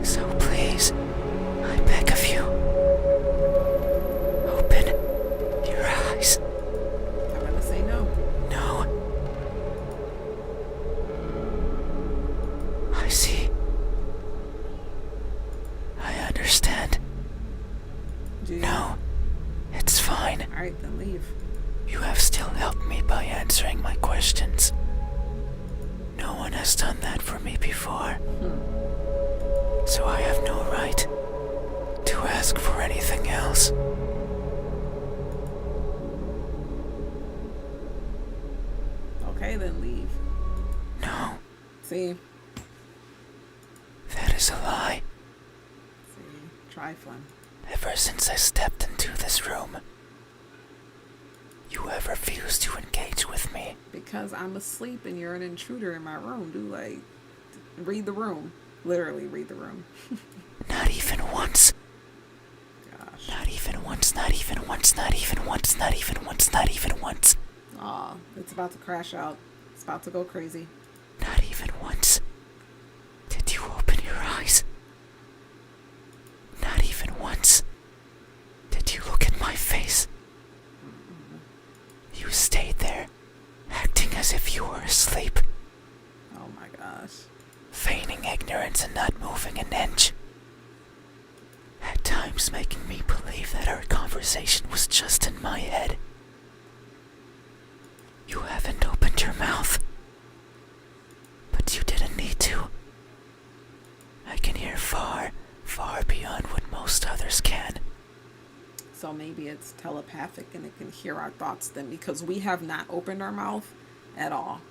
So please, I beg of you, open your eyes. I'm gonna say no. No. I see. I understand. Do you? No, it's fine. Alright, then leave. You have still helped me by answering my questions. No one has done that for me before. So I have no right to ask for anything else. Okay, then leave. No, See? that is a lie. See? Trifling. Ever since I stepped into this room, you have refused to engage with me. Because I'm asleep and you're an intruder in my room, dude. Like, read the room. Literally read the room. Not even once. Gosh. Not even once, not even once, not even once, not even once, not even once. Aw, it's about to crash out. It's about to go crazy. Not even once. Did you open your eyes? Not even once. Did you look at my face? You stayed there, acting as if you were asleep, Oh my gosh. feigning ignorance and not moving an inch. At times making me believe that our conversation was just in my head. You haven't opened your mouth, but you didn't need to. I can hear far, far beyond what most others can. So maybe it's telepathic and it can hear our thoughts then, because we have not opened our mouth at all.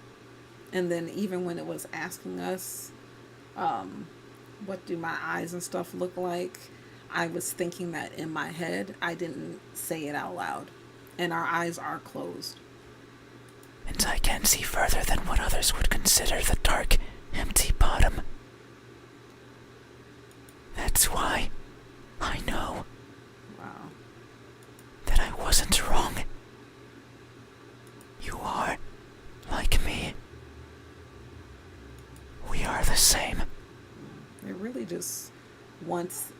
And then even when it was asking us, what do my eyes and stuff look like, I was thinking that in my head. I didn't say it out loud. And our eyes are closed. And I can see further than what others would consider the dark, empty bottom. That's why I know Wow. that I wasn't wrong. You are like me. We are the same. It really just wants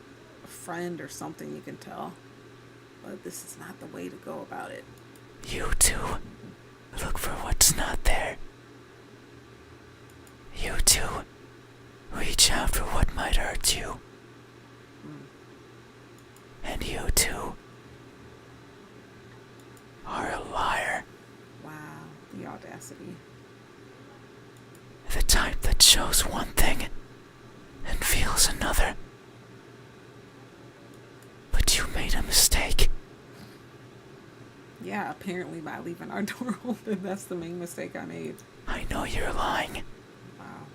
a friend or something, you can tell. But this is not the way to go about it. You too. Look for what's not there. You too. Reach out for what might hurt you. And you too are a liar. Wow. The audacity. The type that shows one thing and feels another. But you made a mistake. Yeah, apparently by leaving our door open, that's the main mistake I made. I know you're lying. Wow.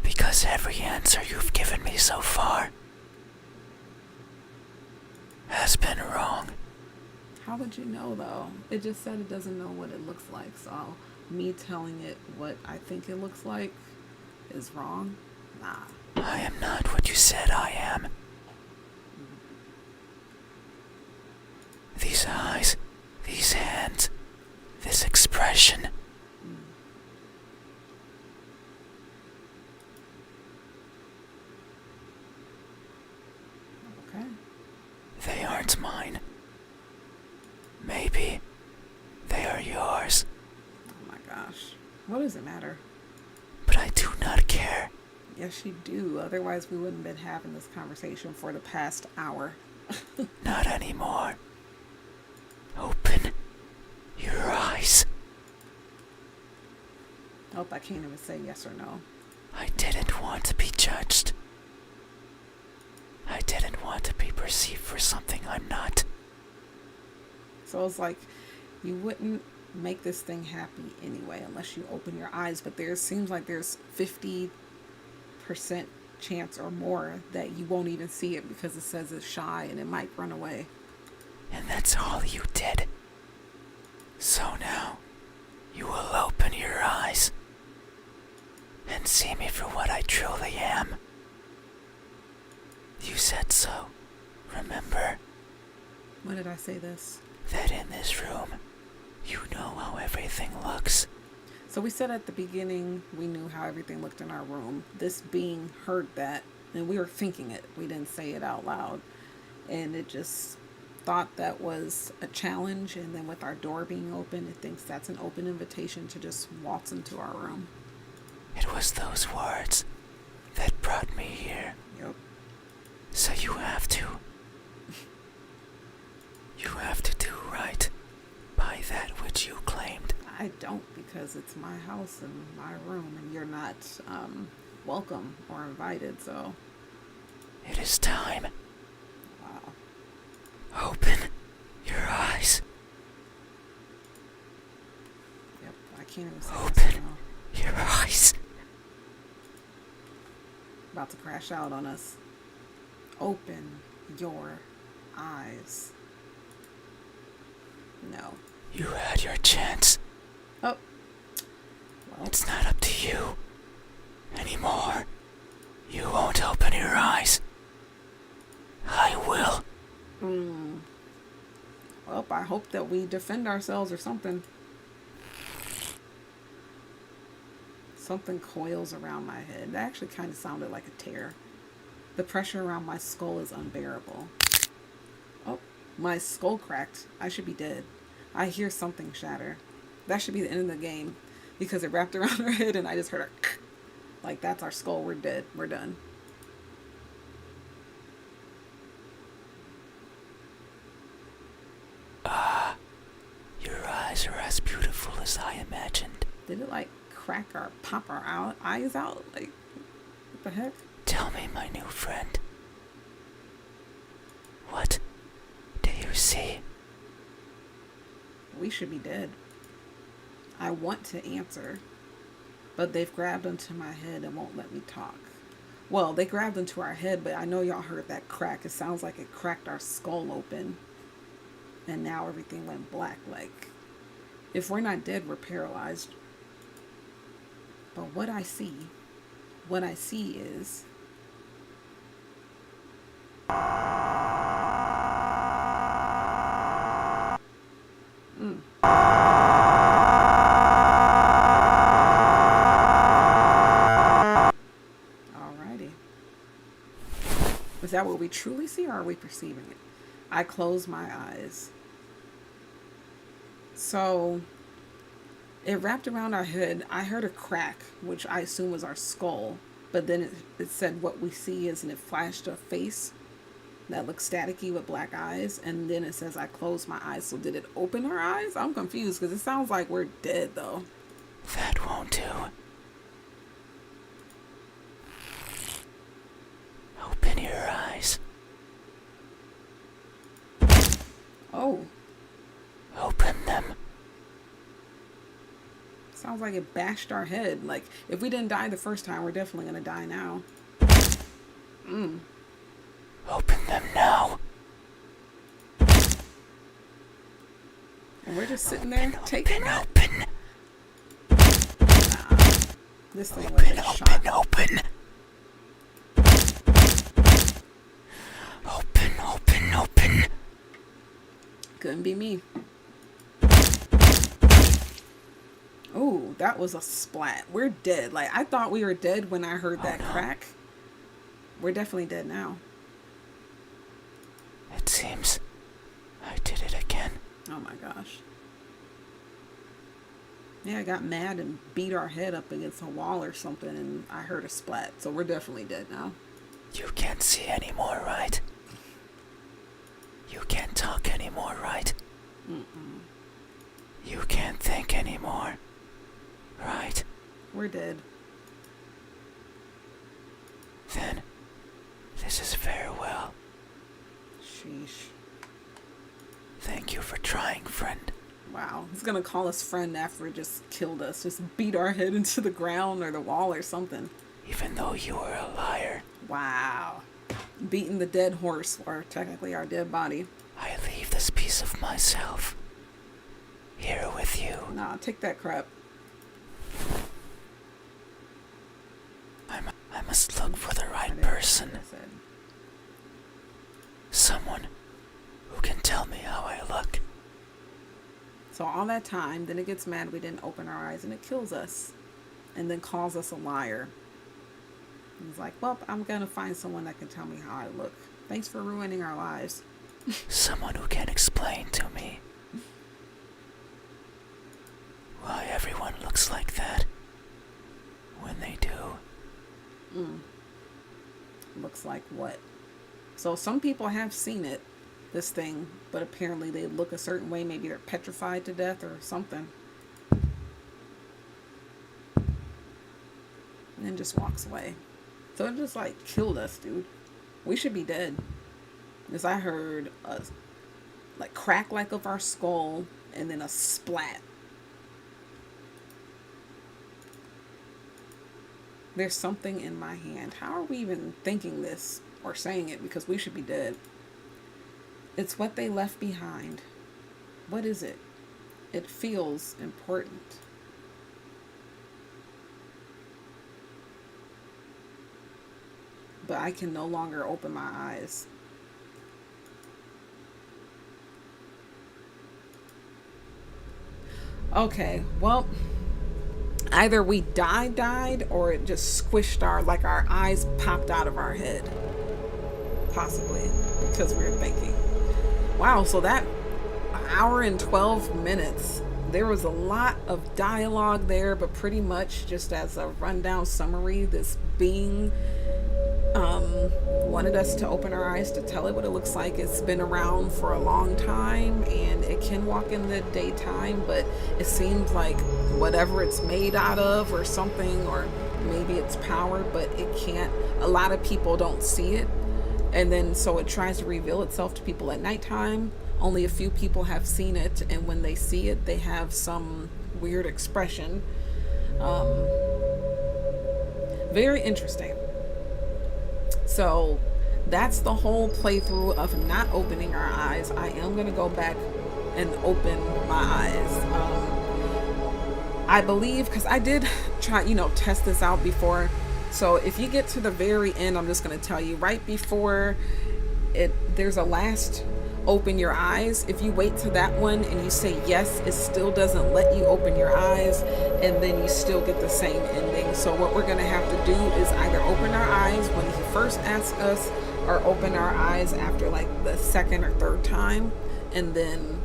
Because every answer you've given me so far has been wrong. How would you know, though? It just said it doesn't know what it looks like. So me telling it what I think it looks like is wrong? Nah. I am not what you said I am. These eyes, these hands, this expression. Okay. They aren't mine. Maybe they are yours, Oh my gosh. What does it matter? but I do not care. Yes, you do. Otherwise, we wouldn't have been having this conversation for the past hour. Not anymore. Open your eyes. Nope, I can't even say yes or no. I didn't want to be judged. I didn't want to be perceived for something I'm not. So it's like you wouldn't make this thing happy anyway unless you open your eyes. But there seems like there's 50% chance or more that you won't even see it because it says it's shy and it might run away. And that's all you did. So now, you will open your eyes and see me for what I truly am. You said so, remember? When did I say this? That in this room, you know how everything looks. So we said at the beginning we knew how everything looked in our room. This being heard that, and we were thinking it. We didn't say it out loud. And it just thought that was a challenge, and then with our door being open, it thinks that's an open invitation to just waltz into our room. It was those words that brought me here. Yep. So you have to do right by that which you claimed. I don't, because it's my house and my room, and you're not welcome or invited, so. It is time. Wow. Open your eyes. Yep, I can't even say Open this now. your eyes. About to crash out on us. Open your eyes. No. You had your chance. Oh. Well, It's not up to you anymore. You won't open your eyes. I will. well, I hope that we defend ourselves or something. Something coils around my head. That actually kind of sounded like a tear. The pressure around my skull is unbearable. Oh, my skull cracked. I should be dead. I hear something shatter. That should be the end of the game, because it wrapped around her head and I just heard her. Like, that's our skull. We're dead. We're done. Your eyes are as beautiful as I imagined. Did it like crack or pop our eyes out? Like, what the heck? Tell me, my new friend. What do you see? We should be dead. I want to answer, but they've grabbed onto my head and won't let me talk. Well, they grabbed into our head, but I know y'all heard that crack. It sounds like it cracked our skull open, and now everything went black. Like, if we're not dead, we're paralyzed. But what I see is alrighty. Is that what we truly see, or are we perceiving it? I close my eyes. So it wrapped around our head. I heard a crack, which I assume was our skull. But then it said what we see is, and it flashed a face that looks staticky with black eyes. And then it says I closed my eyes. So did it open our eyes? I'm confused because it sounds like we're dead though. That won't do. Open your eyes. Oh, Open them. sounds like it bashed our head. Like, if we didn't die the first time, we're definitely gonna die now. Open them now. And we're just sitting there taking it. Open. This thing was a shot. Open. Couldn't be me. Oh, that was a splat. We're dead. Like, I thought we were dead when I heard that crack. We're definitely dead now. It seems I did it again. Oh my gosh. Yeah, I got mad and beat our head up against a wall or something, and I heard a splat. So we're definitely dead now. You can't see anymore, right? You can't talk anymore, right? You can't think anymore, right? We're dead. Then, this is farewell. Sheesh. Thank you for trying, friend. Wow. He's going to call us friend after he just killed us. Just beat our head into the ground or the wall or something. Even though you were a liar. Wow. Beating the dead horse, or technically our dead body. I leave this piece of myself here with you. Nah, take that crap. I must look for the right person. Someone who can tell me how I look. So all that time, then it gets mad we didn't open our eyes and it kills us. And then calls us a liar. He's like, well, I'm going to find someone that can tell me how I look. Thanks for ruining our lives. Someone who can explain to me why everyone looks like that when they do. Looks like what? So some people have seen it, this thing, but apparently they look a certain way. Maybe they're petrified to death or something. And then just walks away. So it just like killed us, dude. We should be dead. Because I heard a like crack like of our skull and then a splat. There's something in my hand. How are we even thinking this or saying it? Because we should be dead. It's what they left behind. What is it? It feels important. But I can no longer open my eyes. Okay, well, either we died, or it just squished our eyes popped out of our head. Possibly, because we were thinking. Wow, so that hour and 12 minutes, there was a lot of dialogue there, but pretty much just as a rundown summary, this being wanted us to open our eyes to tell it what it looks like. It's been around for a long time and it can walk in the daytime, but it seems like whatever it's made out of or something, or maybe it's power, but it can't. A lot of people don't see it, and then so it tries to reveal itself to people at nighttime. Only a few people have seen it, and when they see it, they have some weird expression. Very interesting. So that's the whole playthrough of not opening our eyes. I am going to go back and open my eyes. I believe, because I did try, test this out before. So if you get to the very end, I'm just going to tell you right before there's a last open your eyes. If you wait to that one and you say yes, it still doesn't let you open your eyes, and then you still get the same ending. So what we're going to have to do is either open our eyes when he first asks us, or open our eyes after like the second or third time, and then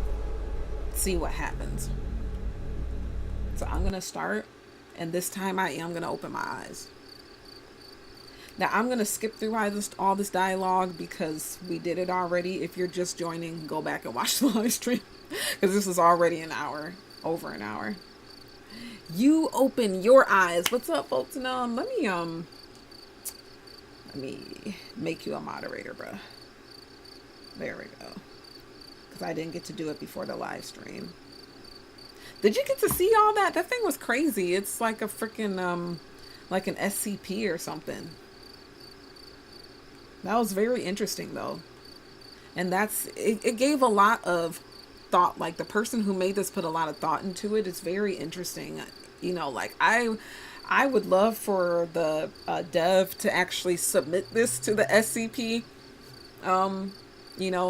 see what happens. So I'm going to start, and this time I am going to open my eyes. Now I'm going to skip through all this dialogue because we did it already. If you're just joining, go back and watch the live stream because this is already an hour, over an hour. You open your eyes. What's up, folks? Let me make you a moderator, bruh. There we go. Because I didn't get to do it before the live stream. Did you get to see all that? That thing was crazy. It's like a freaking, like an SCP or something. That was very interesting though. And it gave a lot of thought. Like the person who made this put a lot of thought into it. It's very interesting. Like I would love for the dev to actually submit this to the SCP,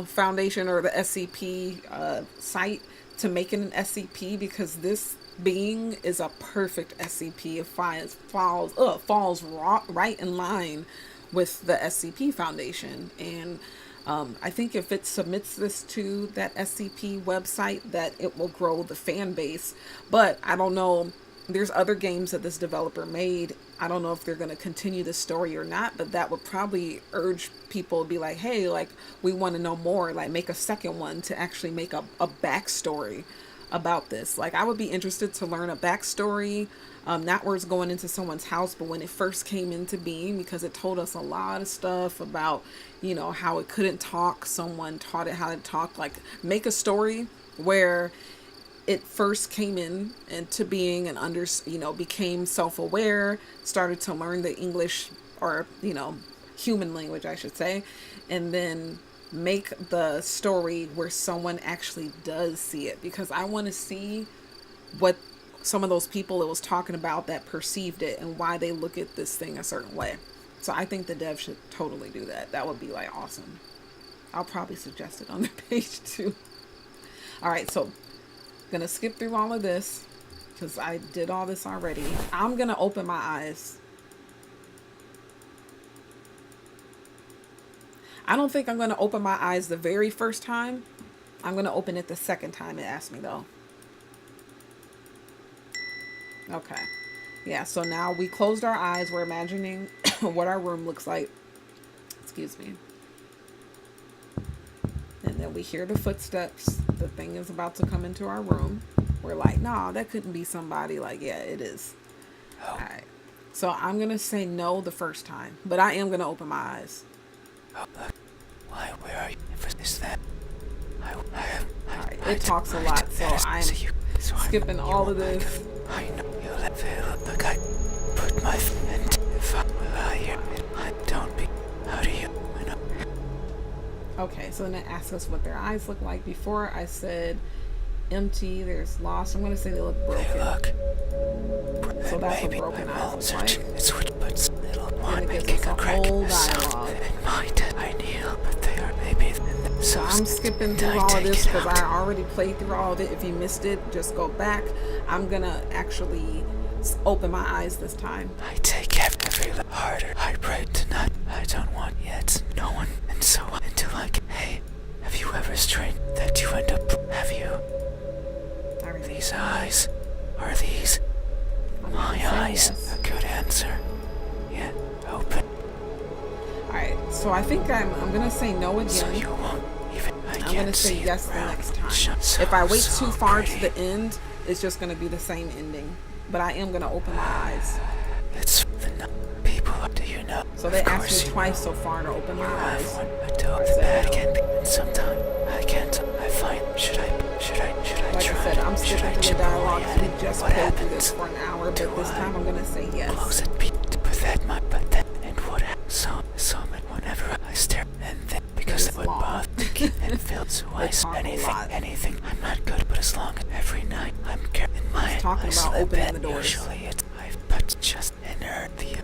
foundation, or the SCP site, to make it an SCP, because this being is a perfect SCP. It falls right in line with the SCP Foundation. And I think if it submits this to that SCP website, that it will grow the fan base. But I don't know. There's other games that this developer made. I don't know if they're going to continue the story or not, but that would probably urge people to be like, hey, like, we want to know more, like make a second one to actually make a backstory about this. Like, I would be interested to learn a backstory, not where it's going into someone's house, but when it first came into being, because it told us a lot of stuff about, you know, how it couldn't talk. Someone taught it how to talk. Like, make a story where it first came into being and became self-aware, started to learn the English, or, you know, human language, I should say, and then make the story where someone actually does see it, because I want to see what some of those people it was talking about that perceived it and why they look at this thing a certain way. So I think the dev should totally do that. That would be like awesome. I'll probably suggest it on their page too. All right, so gonna skip through all of this because I did all this already. I'm gonna open my eyes. I don't think I'm gonna open my eyes the very first time. I'm gonna open it the second time it asked me though. Okay. Yeah, so now we closed our eyes. We're imagining what our room looks like. Excuse me. And then we hear the footsteps. The thing is about to come into our room. We're like, nah, that couldn't be somebody. Like, yeah, it is. All right. So I'm going to say no the first time. But I am going to open my eyes. Why? Where are you? Is that? Alright, it talks a lot, so I'm skipping all of this. I know you let the guy put my hand. If I lie here, I don't be. How do you know? Okay, so then it asks us what their eyes look like. Before I said empty, there's lost. I'm going to say they look broken. They look. So that's what broken eyes look like. It's which puts little one And it making gives a us a crack whole in the sound. dialogue. In my dead, I kneel, but they are maybe. So I'm skipping through all of this because I already played through all of it. If you missed it, just go back. I'm going to actually open my eyes this time. I take every harder. I pray tonight. I don't want yet no one. And so until I can. Hey, have you ever strained that you end up? Have you? These eyes. Are these my eyes? Yes. A good answer. Yeah, open. Alright, so I think I'm going to say no again. So you won't even. I'm going to say yes the next time. If I wait too far to the end, it's just going to be the same ending. But I am going to open my eyes. It's the people. Do you know? So they asked me twice so far to open my eyes. I don't. The bad can be. And sometimes I can't. I find. Should I like try? I said, I'm skipping through the dialogue. We just What played through happens? this for an hour, but this time I'm going to say Close yes. it. But then, and what so whenever I stare, and then because it would bother me and feel so I anything. I'm not good, but as long as every night I'm in my talking about opening the doors. Usually it's but just enter the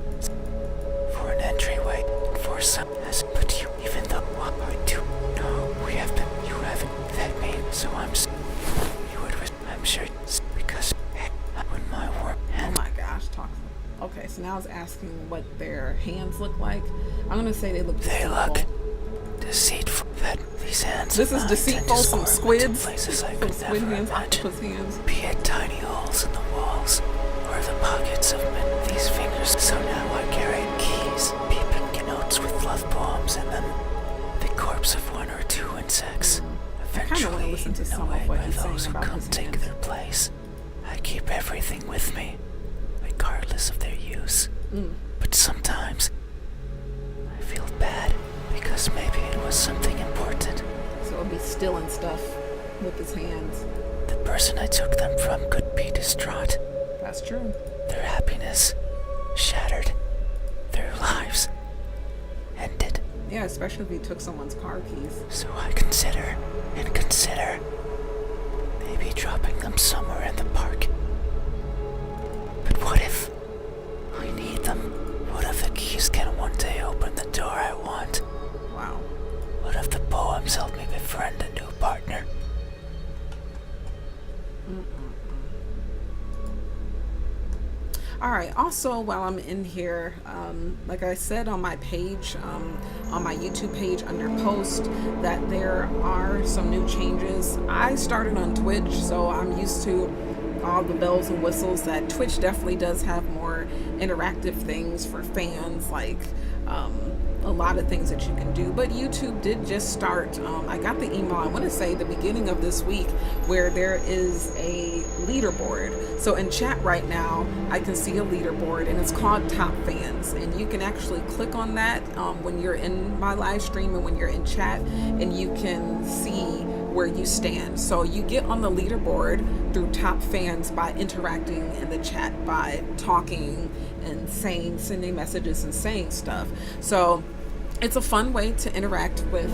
for an entryway for some as but you even though what I do no we have been you haven't that means so you would I'm sure because when my work Oh my gosh, toxic. Okay, so now it's asking what their hands look like. I'm going to say they look deceitful. Deceitful. That these hands. This is deceitful. Some squids. Places I Some could squid never hands, imagine. octopus hands. Be it tiny holes in the walls or the pockets of these fingers. So now I carry keys, peeping notes with love poems in them. The corpse of one or two insects. Eventually, listen to eaten some of away what by he's saying those who about come his take hands. their place. I keep everything with me, regardless of their use. But sometimes I feel bad because maybe it was something important. So it'll be stealing stuff with his hands. The person I took them from could be distraught. That's true. Their happiness shattered. Their lives ended. Yeah, especially if he took someone's car keys. So I consider maybe dropping them somewhere in the park. But what if I need them? What if the keys can one day open the door I want? Wow. What if the poems help me befriend a new partner? All right. Also, while I'm in here, like I said on my page, on my YouTube page under post, that there are some new changes. I started on Twitch, so I'm used to all the bells and whistles that Twitch definitely does have more interactive things for fans, like a lot of things that you can do. But YouTube did just start. I got the email, I want to say the beginning of this week, where there is a leaderboard. So in chat right now, I can see a leaderboard, and it's called Top Fans. And you can actually click on that when you're in my live stream and when you're in chat, and you can see where you stand. So you get on the leaderboard through Top Fans by interacting in the chat, by talking and sending messages and saying stuff. So it's a fun way to interact with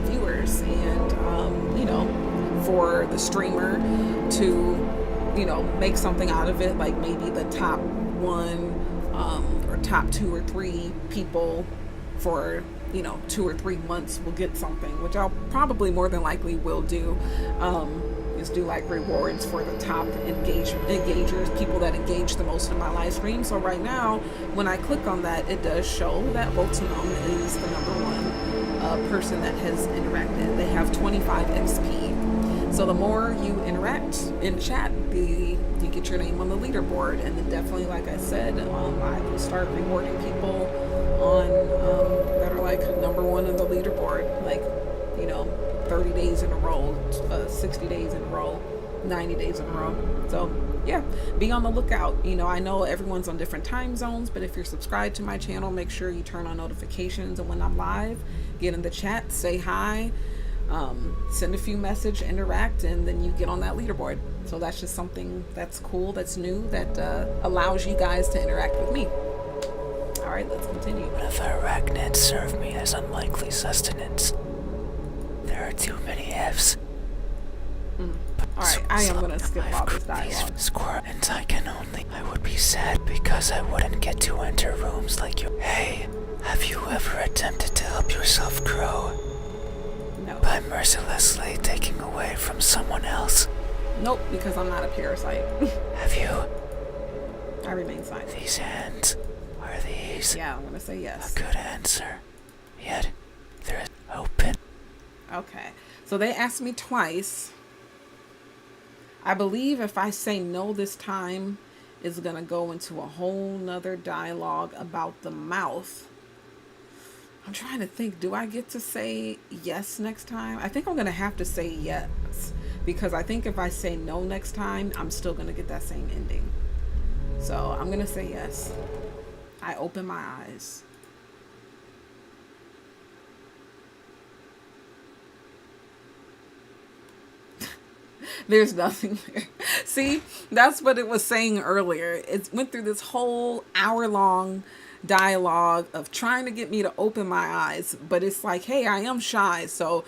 viewers, and for the streamer to make something out of it, like maybe the top one or top 2 or 3 people for 2 or 3 months will get something, which I'll probably more than likely will do, is do like rewards for the top engagers, people that engage the most in my live stream. So right now, when I click on that, it does show that Voltanum is the #1 person that has interacted. They have 25 XP. So the more you interact in chat, you get your name on the leaderboard. And then definitely, like I said, I will start rewarding people on that are like #1 on the leaderboard, like 30 days in a row, 60 days in a row, 90 days in a row. So yeah, be on the lookout. I know everyone's on different time zones, but if you're subscribed to my channel, make sure you turn on notifications, and when I'm live, get in the chat, say hi, send a few messages, interact, and then you get on that leaderboard. So that's just something that's cool, that's new, that allows you guys to interact with me. All right, let's continue. One of the arachnids serve me as unlikely sustenance. There are too many F's. Alright, I am going to skip all this dialogue. Squirrel, and I would be sad because I wouldn't get to enter rooms like you. Hey, have you ever attempted to help yourself grow? No. By mercilessly taking away from someone else? Nope, because I'm not a parasite. Have you? I remain silent. These hands, are these? Yeah, I'm going to say yes. A good answer. Yet, they're open. Okay, so they asked me twice. I believe if I say no this time, it's going to go into a whole nother dialogue about the mouth. I'm trying to think, do I get to say yes next time? I think I'm going to have to say yes, because I think if I say no next time, I'm still going to get that same ending. So I'm going to say yes. I open my eyes. There's nothing there. See, that's what it was saying earlier. It went through this whole hour-long dialogue of trying to get me to open my eyes. But it's like, hey, I am shy. So,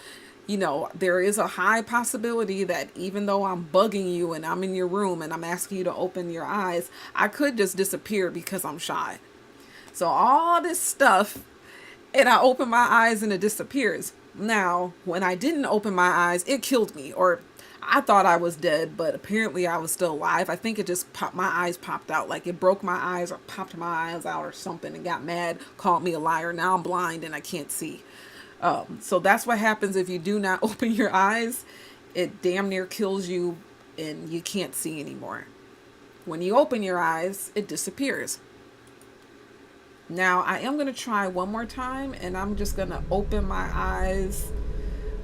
there is a high possibility that even though I'm bugging you and I'm in your room and I'm asking you to open your eyes, I could just disappear because I'm shy. So all this stuff, and I open my eyes and it disappears. Now, when I didn't open my eyes, it killed me, or I thought I was dead, but apparently I was still alive. I think it just popped, my eyes popped out, like it broke my eyes or popped my eyes out or something, and got mad, called me a liar. Now I'm blind and I can't see. So that's what happens if you do not open your eyes. It damn near kills you and you can't see anymore. When you open your eyes, it disappears. Now I am going to try one more time, and I'm just going to open my eyes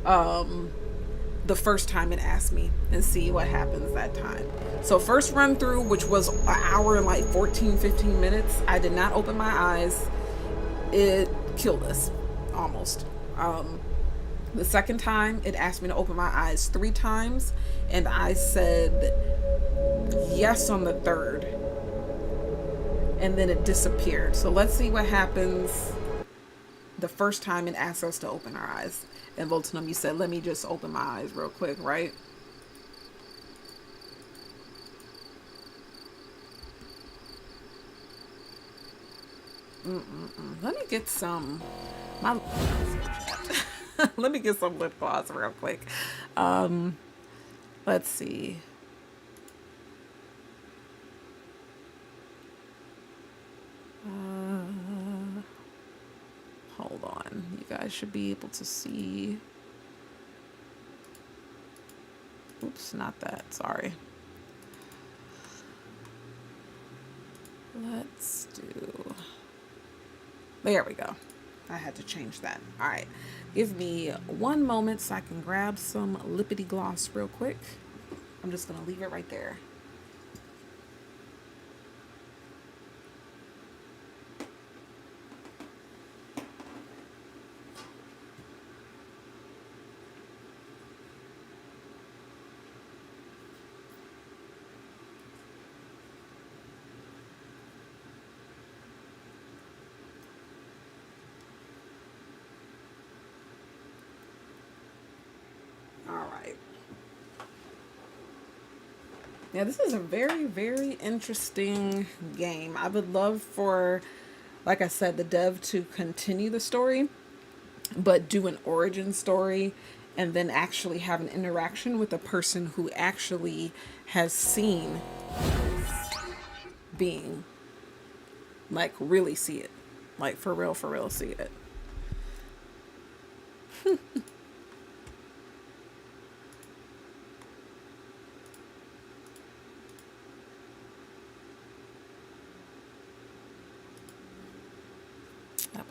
the first time it asked me and see what happens that time. So first run through, which was an hour and like 14-15 minutes, I did not open my eyes. It killed us almost. The second time it asked me to open my eyes 3 times, and I said yes on the third, and then it disappeared. So let's see what happens the first time it asks us to open our eyes. And Voltanum, you said, let me just open my eyes real quick, right? Let me get some, let me get some lip gloss real quick. Let's see. Hold on, you guys should be able to see. Oops, not that, sorry. Let's do, there we go. I had to change that. All right. Give me one moment so I can grab some lippity gloss real quick. I'm just going to leave it right there. All right. Yeah, this is a very, very interesting game. I would love for, like I said, the dev to continue the story, but do an origin story and then actually have an interaction with a person who actually has seen being, like, really see it. Like, for real, see it.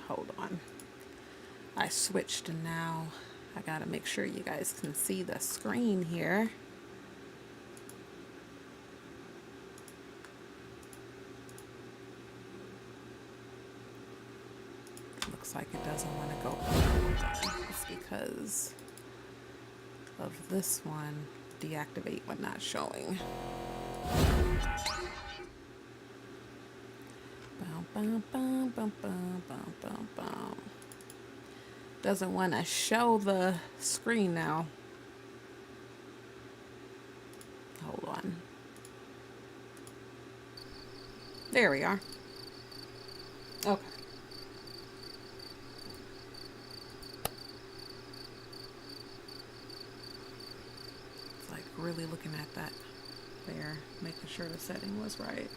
Hold on. I switched and now I gotta make sure you guys can see the screen here. Looks like it doesn't want to go. It's because of this one. Deactivate when not showing. Doesn't want to show the screen now. Hold on. There we are. Okay. It's like really looking at that there, making sure the setting was right.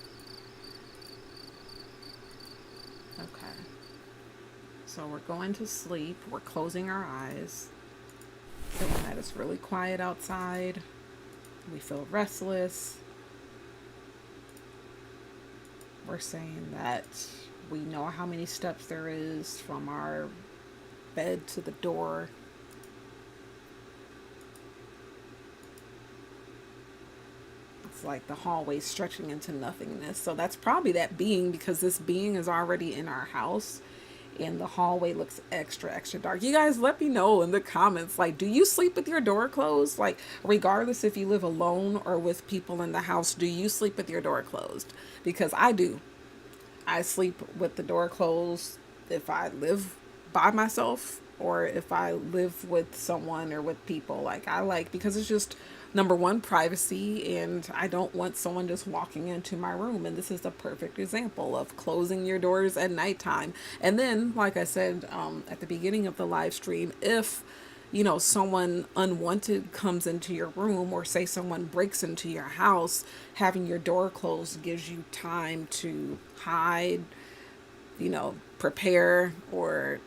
Okay. So we're going to sleep. We're closing our eyes. Feeling that it's really quiet outside. We feel restless. We're saying that we know how many steps there is from our bed to the door. It's like the hallway stretching into nothingness. So that's probably that being, because this being is already in our house and the hallway looks extra dark. You guys let me know in the comments, like, do you sleep with your door closed? Like, regardless if you live alone or with people in the house, do you sleep with your door closed? Because I do. I sleep with the door closed if I live by myself or if I live with someone or with people. Like, I like, because it's just, number one, privacy, and I don't want someone just walking into my room. And this is the perfect example of closing your doors at nighttime. And then, like I said at the beginning of the live stream, if someone unwanted comes into your room, or say someone breaks into your house, having your door closed gives you time to hide, prepare, or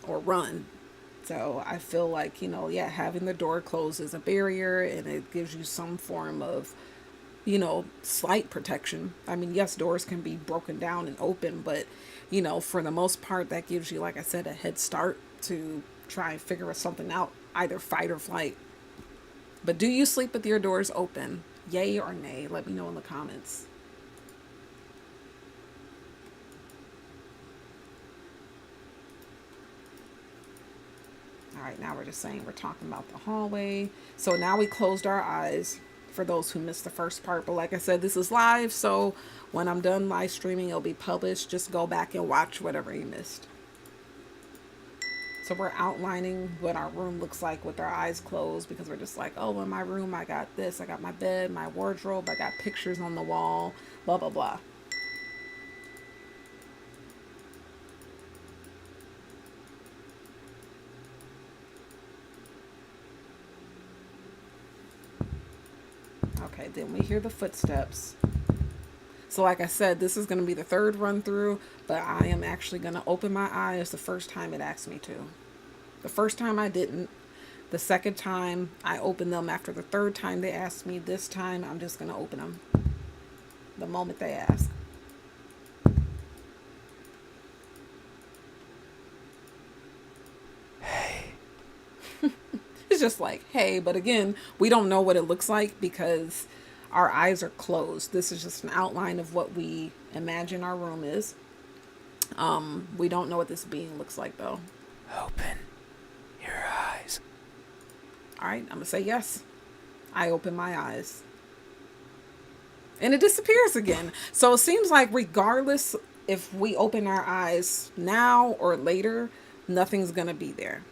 run. So I feel like, having the door closed is a barrier, and it gives you some form of, slight protection. I mean, yes, doors can be broken down and open, but, for the most part, that gives you, like I said, a head start to try and figure something out, either fight or flight. But do you sleep with your doors open? Yay or nay? Let me know in the comments. All right, now we're just saying we're talking about the hallway. So now we closed our eyes for those who missed the first part. But like I said, this is live, so when I'm done live streaming, it'll be published. Just go back and watch whatever you missed. So we're outlining what our room looks like with our eyes closed, because we're just like, oh, in my room, I got this. I got my bed, my wardrobe. I got pictures on the wall, blah, blah, blah. Okay, then we hear the footsteps. So like I said, this is going to be the third run through, but I am actually going to open my eyes the first time it asked me to. The first time I didn't. The second time I opened them. After the third time they asked me. This time I'm just going to open them the moment they ask. is just like, hey, but again, we don't know what it looks like because our eyes are closed. This is just an outline of what we imagine our room is. We don't know what this being looks like though. Open your eyes. All right, I'm gonna say yes. I open my eyes. And it disappears again. So it seems like regardless if we open our eyes now or later, nothing's gonna be there.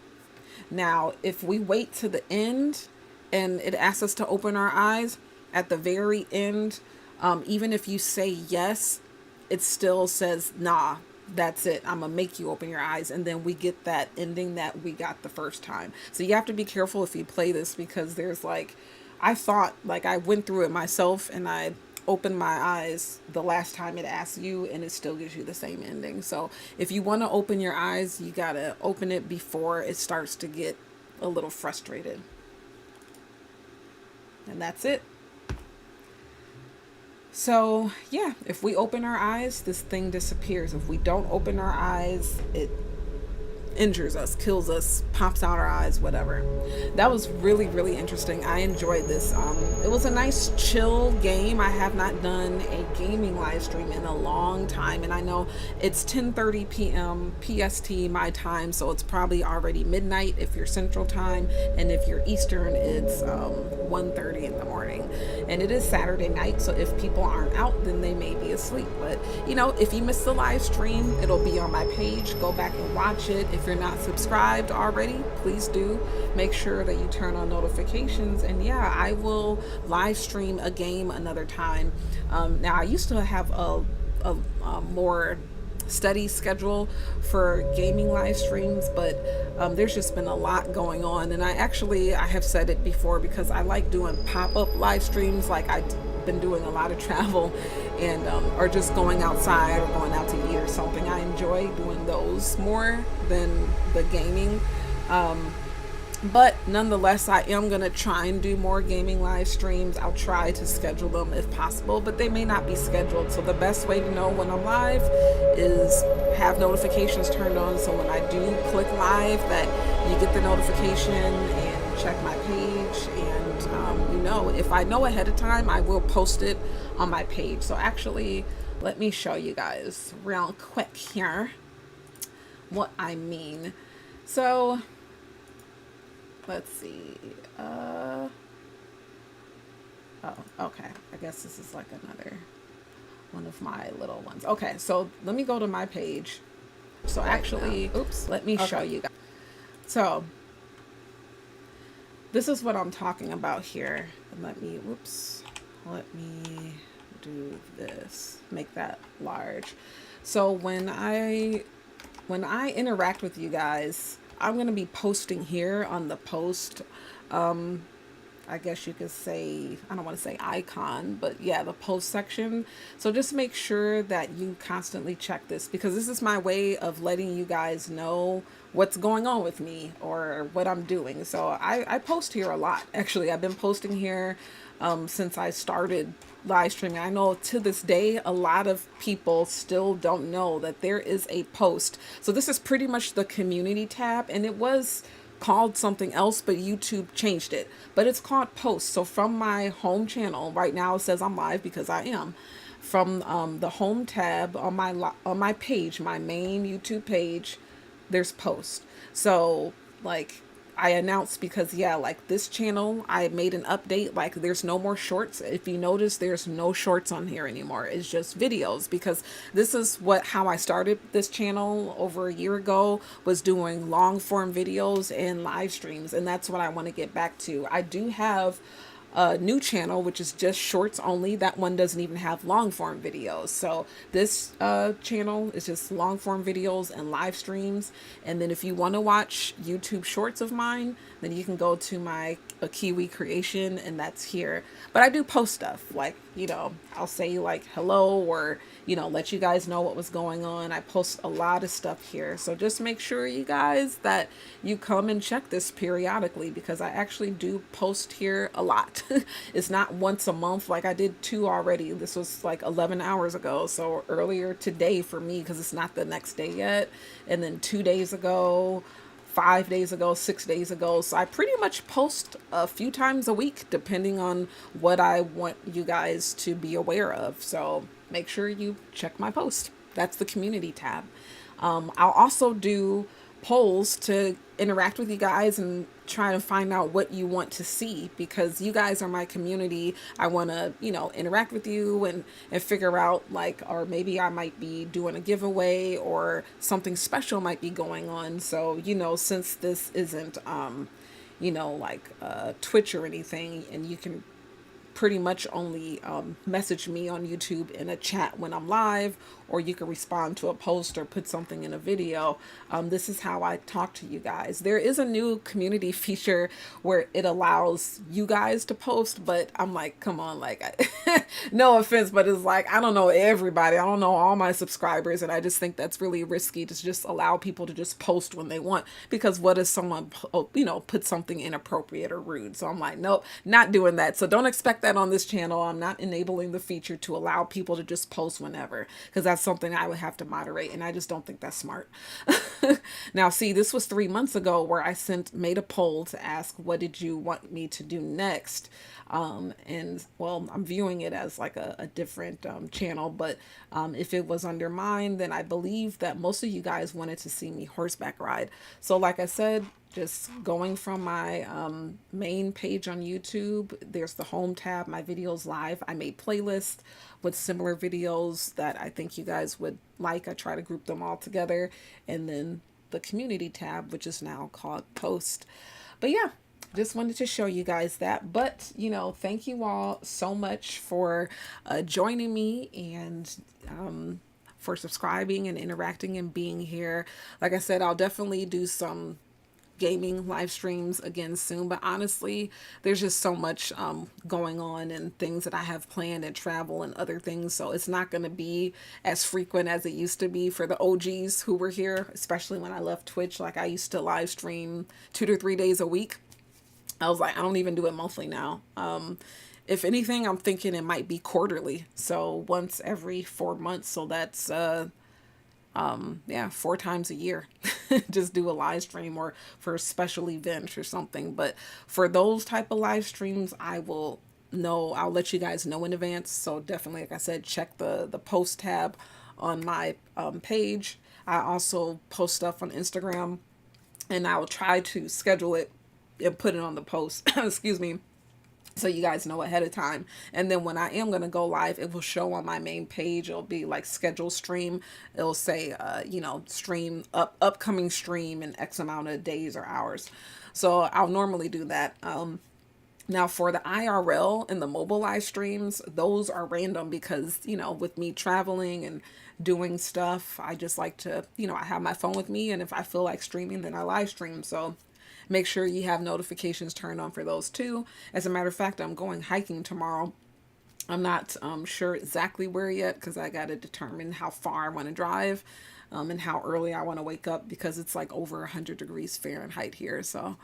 Now, if we wait to the end and it asks us to open our eyes at the very end, even if you say yes, it still says, nah, that's it. I'm gonna make you open your eyes. And then we get that ending that we got the first time. So you have to be careful if you play this, because there's like, I thought, like, I went through it myself and I opened my eyes the last time it asks you and it still gives you the same ending. So if you want to open your eyes, you gotta open it before it starts to get a little frustrated. And that's it. So yeah, if we open our eyes, this thing disappears. If we don't open our eyes, it injures us, kills us, pops out our eyes, whatever. That was really, really interesting. I enjoyed this. It was a nice chill game. I have not done a gaming live stream in a long time, and I know it's 10:30 p.m. PST my time, so it's probably already midnight if you're Central Time, and if you're Eastern, it's 1:30 in the morning. And it is Saturday night, so if people aren't out, then they may be asleep. But you know, if you missed the live stream, it'll be on my page. Go back and watch it. If you're not subscribed already, please do. Make sure that you turn on notifications. And yeah, I will live stream a game another time. Now I used to have a more steady schedule for gaming live streams, but there's just been a lot going on. And I have said it before, because I like doing pop-up live streams. Like, I've been doing a lot of travel and or just going outside or going out to eat or something. I enjoy doing those more than the gaming. But nonetheless, I am going to try and do more gaming live streams. I'll try to schedule them if possible, but they may not be scheduled. So the best way to know when I'm live is have notifications turned on. So when I do click live, that you get the notification and check my page. And, you know, if I know ahead of time, I will post it on my page. So actually, let me show you guys real quick here what I mean. So let's see. Oh, okay. I guess this is like another one of my little ones. Okay, so let me go to my page. So actually, let me show you guys. So this is what I'm talking about here. Let me do this. Make that large. So when I interact with you guys, I'm going to be posting here on the post, I guess you could say, I don't want to say icon, but yeah, the post section. So just make sure that you constantly check this, because this is my way of letting you guys know what's going on with me or what I'm doing. So I post here a lot. Actually, I've been posting here since I started live streaming. I know to this day a lot of people still don't know that there is a post. So this is pretty much the community tab, and it was called something else, but YouTube changed it, but it's called posts. So from my home channel right now, it says I'm live because I am. From the home tab on my page, my main YouTube page, there's post. So like I announced, because yeah, like this channel, I made an update. Like there's no more shorts. If you notice, there's no shorts on here anymore. It's just videos, because this is how I started this channel over a year ago, was doing long form videos and live streams. And that's what I want to get back to. I do have a new channel, which is just shorts only. That one doesn't even have long form videos. So this channel is just long form videos and live streams. And then if you want to watch YouTube shorts of mine, then you can go to my Kiwi creation, and that's here. But I do post stuff, like, you know, I'll say like hello, or, you know, let you guys know what was going on. I post a lot of stuff here. So just make sure, you guys, that you come and check this periodically, because I actually do post here a lot. It's not once a month. Like I did 2 already. This was like 11 hours ago. So earlier today for me, because it's not the next day yet. And then 2 days ago, 5 days ago, 6 days ago. So I pretty much post a few times a week, depending on what I want you guys to be aware of. So make sure you check my post. That's the community tab. I'll also do polls to interact with you guys and try to find out what you want to see, because you guys are my community. I want to, interact with you and figure out, like, or maybe I might be doing a giveaway or something special might be going on. So, since this isn't, like Twitch or anything, and you can pretty much only message me on YouTube in a chat when I'm live, or you can respond to a post or put something in a video. This is how I talk to you guys. There is a new community feature where it allows you guys to post, but I'm like, come on, like, no offense, but it's like, I don't know everybody. I don't know all my subscribers, and I just think that's really risky to just allow people to just post when they want, because what if someone, put something inappropriate or rude? So I'm like, nope, not doing that. So don't expect that on this channel. I'm not enabling the feature to allow people to just post whenever, because that's something I would have to moderate, and I just don't think that's smart. Now, see, this was 3 months ago where I made a poll to ask, what did you want me to do next? And well, I'm viewing it as like a different channel, but if it was under mine, then I believe that most of you guys wanted to see me horseback ride. So like I said, just going from my main page on YouTube, there's the home tab, my videos live. I made playlists with similar videos that I think you guys would like. I try to group them all together. And then the community tab, which is now called post. But yeah, just wanted to show you guys that. But, thank you all so much for joining me and for subscribing and interacting and being here. Like I said, I'll definitely do some gaming live streams again soon, but honestly, there's just so much going on and things that I have planned and travel and other things, so it's not going to be as frequent as it used to be for the OGs who were here, especially when I left Twitch. Like, I used to live stream 2 to 3 days a week. I was like, I don't even do it monthly now. If anything, I'm thinking it might be quarterly, so once every 4 months. So that's 4 times a year. Just do a live stream, or for a special event or something. But for those type of live streams, I'll let you guys know in advance. So definitely, like I said, check the post tab on my page. I also post stuff on Instagram, and I will try to schedule it and put it on the post excuse me, so you guys know ahead of time. And then when I am going to go live, it will show on my main page. It'll be like schedule stream. It'll say, stream upcoming stream in X amount of days or hours. So I'll normally do that. Now for the IRL and the mobile live streams, those are random because, with me traveling and doing stuff, I just like to, I have my phone with me, and if I feel like streaming, then I live stream. So make sure you have notifications turned on for those too. As a matter of fact, I'm going hiking tomorrow. I'm not sure exactly where yet, because I got to determine how far I want to drive and how early I want to wake up, because it's like over 100 degrees Fahrenheit here. So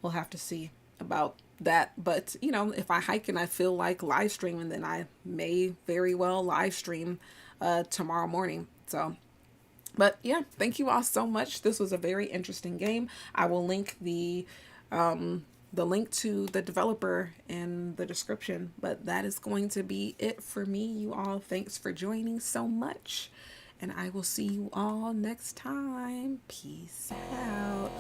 we'll have to see about that. But, if I hike and I feel like live streaming, then I may very well live stream tomorrow morning. So but yeah, thank you all so much. This was a very interesting game. I will link the link to the developer in the description. But that is going to be it for me, you all. Thanks for joining so much, and I will see you all next time. Peace out.